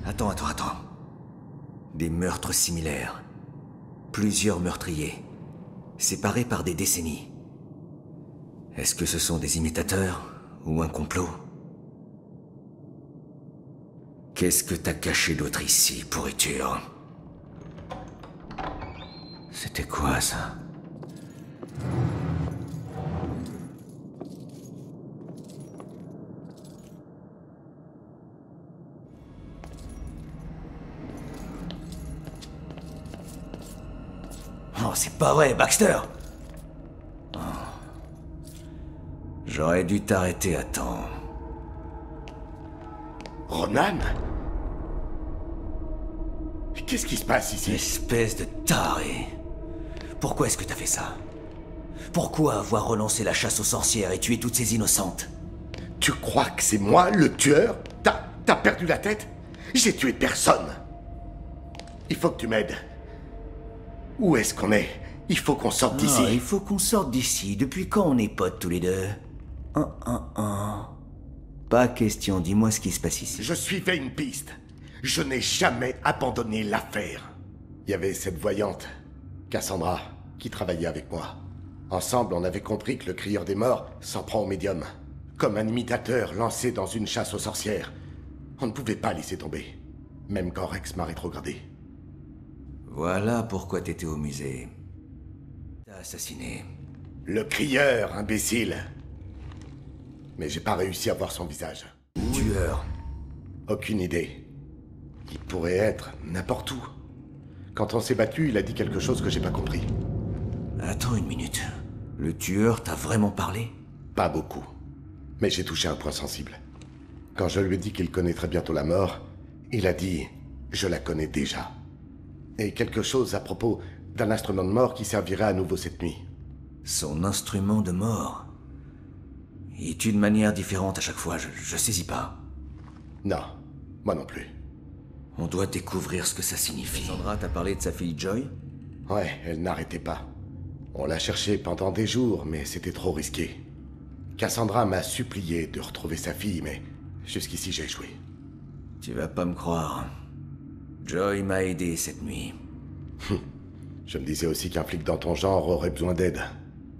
Speaker 18: Attends. Des meurtres similaires. Plusieurs meurtriers. Séparés par des décennies. Est-ce que ce sont des imitateurs ou un complot? Qu'est-ce que t'as caché d'autre ici, pourriture? C'était quoi, ça? Oh, c'est pas vrai, Baxter! Oh. J'aurais dû t'arrêter à temps.
Speaker 22: Ronan? Qu'est-ce qui se passe ici?
Speaker 18: Espèce de taré. Pourquoi est-ce que t'as fait ça? Pourquoi avoir relancé la chasse aux sorcières et tué toutes ces innocentes?
Speaker 7: Tu crois que c'est moi, le tueur? T'as perdu la tête? J'ai tué personne. Il faut que tu m'aides. Où est-ce qu'on est? Il faut qu'on sorte d'ici.
Speaker 12: Il faut qu'on sorte d'ici. Depuis quand on est potes tous les deux? Pas question, dis-moi ce qui se passe ici.
Speaker 7: Je suivais une piste. Je n'ai jamais abandonné l'affaire. Il y avait cette voyante, Cassandra, qui travaillait avec moi. Ensemble, on avait compris que le crieur des morts s'en prend au médium. Comme un imitateur lancé dans une chasse aux sorcières. On ne pouvait pas laisser tomber. Même quand Rex m'a rétrogradé.
Speaker 12: Voilà pourquoi t'étais au musée. T'as assassiné.
Speaker 7: Le crieur, imbécile. Mais j'ai pas réussi à voir son visage.
Speaker 12: Tueur.
Speaker 7: Aucune idée. Il pourrait être n'importe où. Quand on s'est battu, il a dit quelque chose que j'ai pas compris.
Speaker 12: Attends une minute. Le tueur t'a vraiment parlé?
Speaker 7: Pas beaucoup. Mais j'ai touché un point sensible. Quand je lui ai dit qu'il connaîtrait bientôt la mort, il a dit « Je la connais déjà ». Et quelque chose à propos d'un instrument de mort qui servirait à nouveau cette nuit.
Speaker 12: Son instrument de mort? Il tue de manière différente à chaque fois, je saisis pas.
Speaker 7: Non, moi non plus.
Speaker 12: On doit découvrir ce que ça signifie. Sandra t'a parlé de sa fille Joy?
Speaker 7: Ouais, elle n'arrêtait pas. On l'a cherchée pendant des jours, mais c'était trop risqué. Cassandra m'a supplié de retrouver sa fille, mais jusqu'ici j'ai échoué.
Speaker 12: Tu vas pas me croire. Joy m'a aidé cette nuit.
Speaker 7: Je me disais aussi qu'un flic dans ton genre aurait besoin d'aide.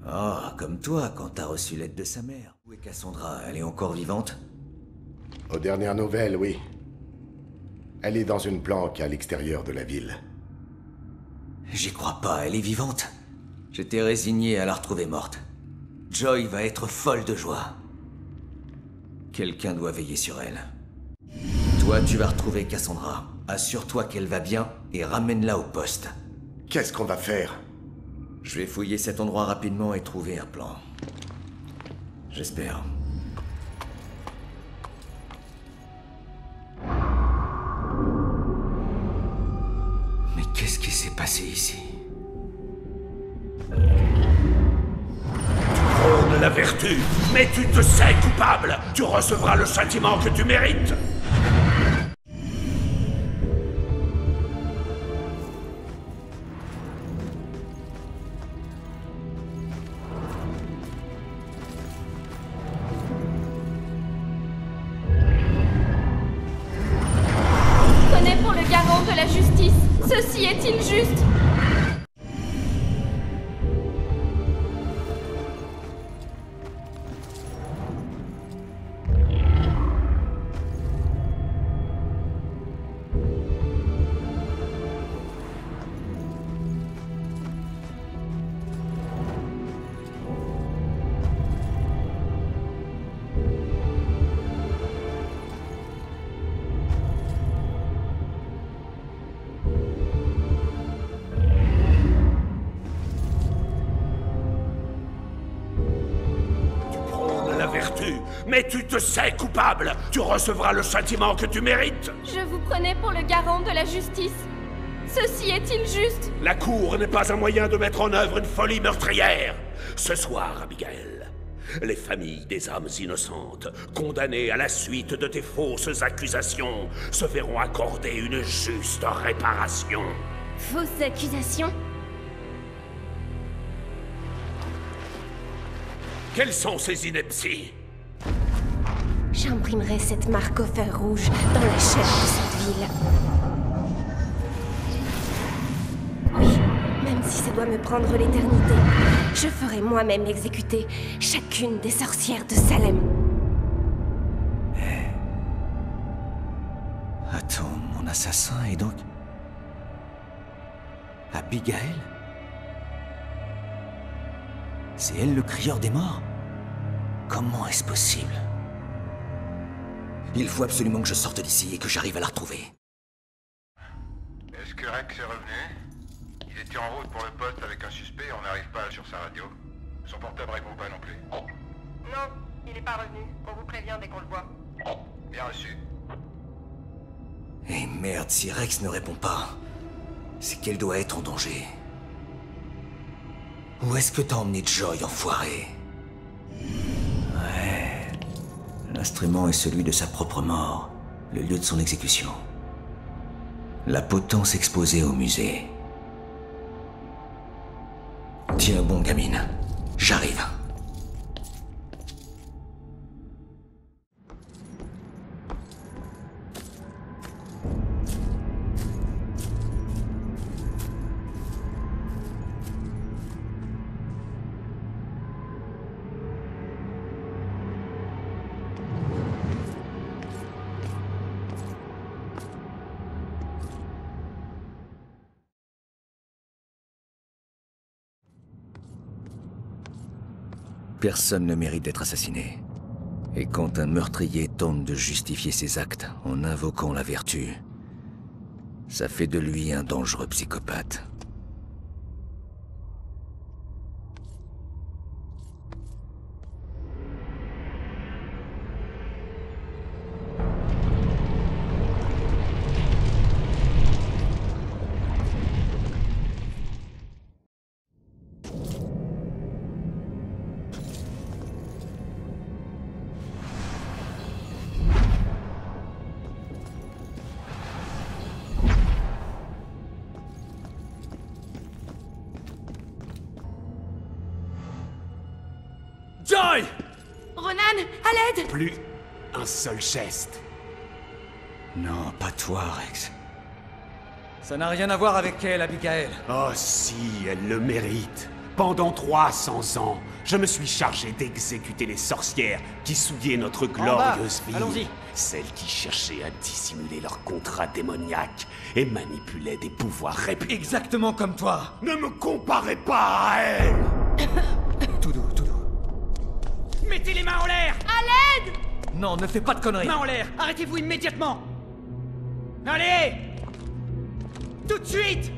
Speaker 12: Ah, comme toi, quand t'as reçu l'aide de sa mère. Où est Cassandra? Elle est encore vivante?
Speaker 7: Aux dernières nouvelles, oui. Elle est dans une planque à l'extérieur de la ville.
Speaker 12: J'y crois pas, elle est vivante. J'étais résigné à la retrouver morte. Joy va être folle de joie. Quelqu'un doit veiller sur elle. Toi, tu vas retrouver Cassandra. Assure-toi qu'elle va bien et ramène-la au poste.
Speaker 7: Qu'est-ce qu'on va faire?
Speaker 12: Je vais fouiller cet endroit rapidement et trouver un plan. J'espère. Mais qu'est-ce qui s'est passé ici?
Speaker 22: Tu prônes la vertu, mais tu te sais coupable. Tu recevras le châtiment que tu mérites.
Speaker 11: Ceci est-il juste?
Speaker 22: Mais tu te sais coupable. Tu recevras le châtiment que tu mérites.
Speaker 11: Je vous prenais pour le garant de la justice. Ceci est-il juste?
Speaker 22: La cour n'est pas un moyen de mettre en œuvre une folie meurtrière. Ce soir, Abigail, les familles des âmes innocentes, condamnées à la suite de tes fausses accusations, se verront accorder une juste réparation.
Speaker 11: Fausses accusations?
Speaker 22: Quelles sont ces inepties?
Speaker 11: J'imprimerai cette marque au fer rouge dans la chair de cette ville. Oui, même si ça doit me prendre l'éternité, je ferai moi-même exécuter chacune des sorcières de Salem.
Speaker 12: Attends, mon assassin est donc... Abigail? C'est elle le crieur des morts? Comment est-ce possible? Il faut absolument que je sorte d'ici et que j'arrive à la retrouver.
Speaker 17: Est-ce que Rex est revenu? Il était en route pour le poste avec un suspect et on n'arrive pas sur sa radio. Son portable répond pas non plus.
Speaker 19: Non, il n'est pas revenu. On vous prévient dès qu'on le voit.
Speaker 17: Bien reçu.
Speaker 12: Eh merde, si Rex ne répond pas, c'est qu'elle doit être en danger. Où est-ce que t'as emmené Joy, enfoiré? Ouais, L'instrument est celui de sa propre mort, le lieu de son exécution. La potence exposée au musée. Tiens bon, gamine. J'arrive. Personne ne mérite d'être assassiné. Et quand un meurtrier tente de justifier ses actes en invoquant la vertu, ça fait de lui un dangereux psychopathe.
Speaker 6: Joy!
Speaker 5: Ronan, à l'aide!
Speaker 6: Plus un seul geste.
Speaker 12: Non, pas toi, Rex. Ça n'a rien à voir avec elle, Abigail.
Speaker 6: Oh si, elle le mérite. Pendant 300 ans, je me suis chargé d'exécuter les sorcières qui souillaient notre glorieuse ville.
Speaker 8: Allons-y.
Speaker 6: Celles qui cherchaient à dissimuler leur contrat démoniaque et manipulaient des pouvoirs réputés.
Speaker 12: Exactement comme toi.
Speaker 6: Ne me comparez pas à elle.
Speaker 12: Tout doux, tout doux.
Speaker 8: Mettez les mains en l'air!
Speaker 5: À l'aide!
Speaker 12: Non, ne fais pas de conneries.
Speaker 8: Mains en l'air! Arrêtez-vous immédiatement! Allez! Tout de suite!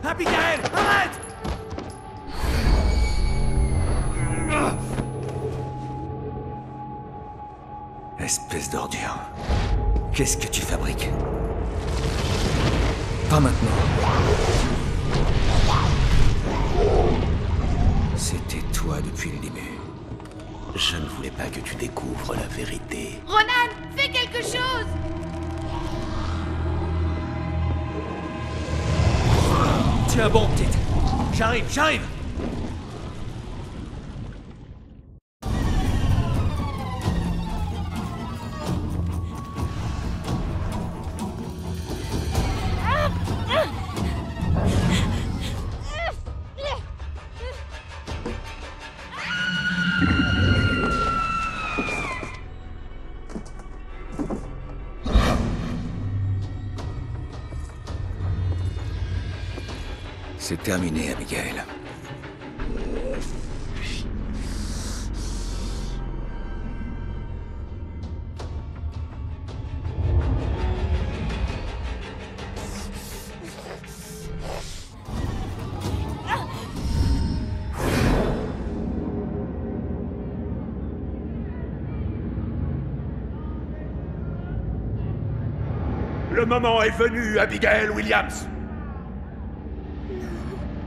Speaker 8: Abigail, arrête!
Speaker 12: Espèce d'ordure. Qu'est-ce que tu fabriques? Pas maintenant. C'était toi depuis le début.
Speaker 6: Je ne voulais pas que tu découvres la vérité.
Speaker 5: Ronan, fais quelque chose!
Speaker 12: Tiens bon, petite. J'arrive, j'arrive. C'est terminé, Abigail.
Speaker 22: Le moment est venu, Abigail Williams.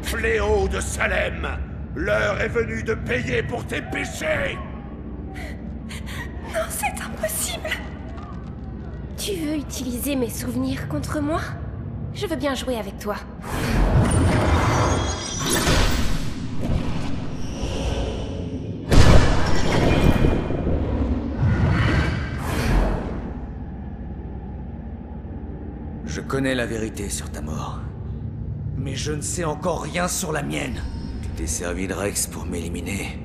Speaker 22: Fléau de Salem, l'heure est venue de payer pour tes péchés.
Speaker 11: Non, c'est impossible. Tu veux utiliser mes souvenirs contre moi? Je veux bien jouer avec toi.
Speaker 12: Je connais la vérité sur ta mort. Mais je ne sais encore rien sur la mienne. Tu t'es servi de Rex pour m'éliminer.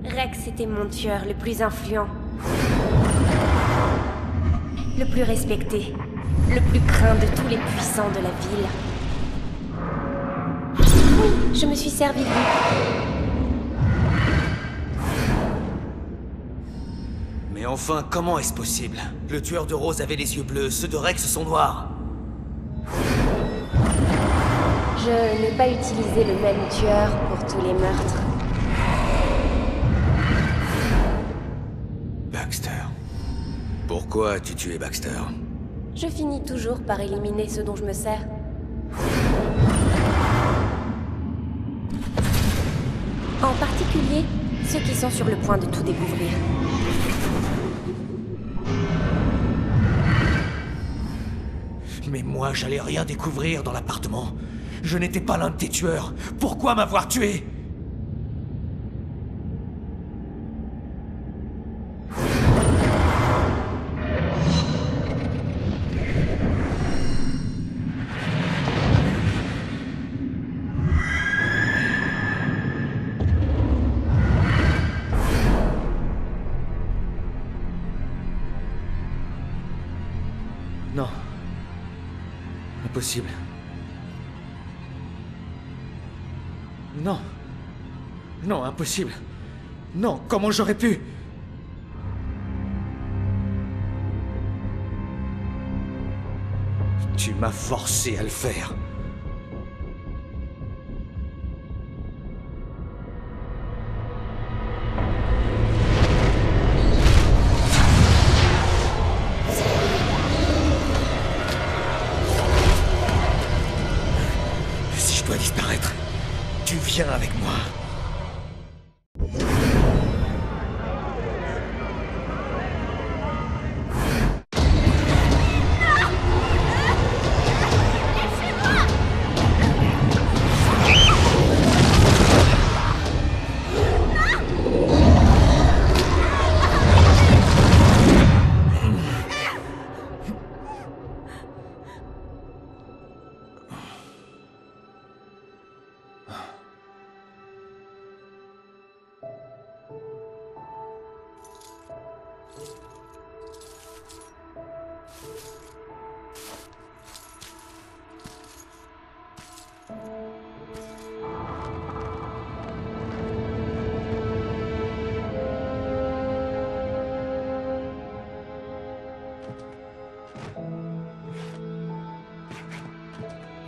Speaker 11: Rex était mon tueur le plus influent. Le plus respecté. Le plus craint de tous les puissants de la ville. Oui, je me suis servi de lui.
Speaker 12: Mais enfin, comment est-ce possible? Le tueur de Rose avait les yeux bleus, ceux de Rex sont noirs.
Speaker 11: Je n'ai pas utilisé le même tueur pour tous les meurtres.
Speaker 12: Baxter. Pourquoi as-tu tué Baxter?
Speaker 2: je finis toujours par éliminer ceux dont je me sers. En particulier, ceux qui sont sur le point de tout découvrir.
Speaker 12: Mais moi, j'allais rien découvrir dans l'appartement. Je n'étais pas l'un de tes tueurs. Pourquoi m'avoir tué? Non. Impossible. Non. Non, impossible. Non, comment j'aurais pu? Tu m'as forcé à le faire. Si je dois disparaître, tu viens avec moi.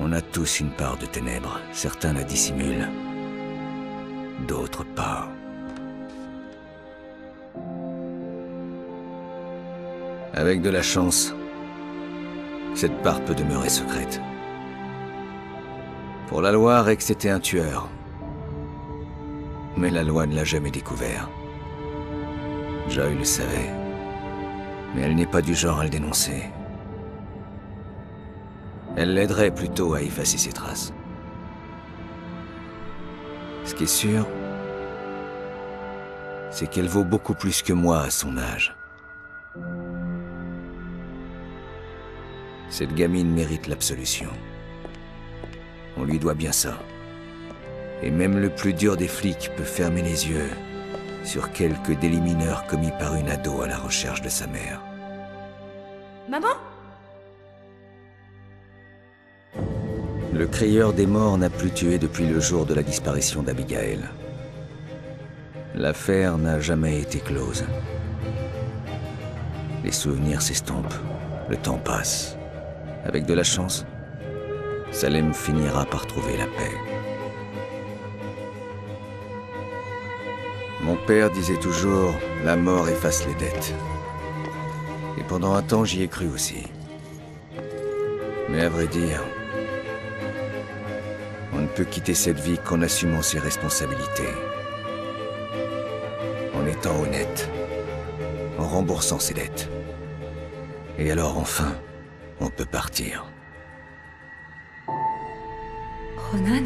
Speaker 18: On a tous une part de ténèbres. Certains la dissimulent, d'autres pas. Avec de la chance, cette part peut demeurer secrète. Pour la loi, Rex était un tueur. Mais la loi ne l'a jamais découvert. Joy le savait. Mais elle n'est pas du genre à le dénoncer. Elle l'aiderait plutôt à effacer ses traces. Ce qui est sûr, c'est qu'elle vaut beaucoup plus que moi à son âge. Cette gamine mérite l'absolution. On lui doit bien ça. Et même le plus dur des flics peut fermer les yeux sur quelques délits mineurs commis par une ado à la recherche de sa mère.
Speaker 5: Maman ?
Speaker 18: Le crieur des morts n'a plus tué depuis le jour de la disparition d'Abigail. L'affaire n'a jamais été close. Les souvenirs s'estompent, le temps passe. Avec de la chance, Salem finira par trouver la paix. Mon père disait toujours, la mort efface les dettes. Et pendant un temps, j'y ai cru aussi. Mais à vrai dire, on ne peut quitter cette vie qu'en assumant ses responsabilités. En étant honnête. En remboursant ses dettes. Et alors enfin, on peut partir.
Speaker 15: Ronan ?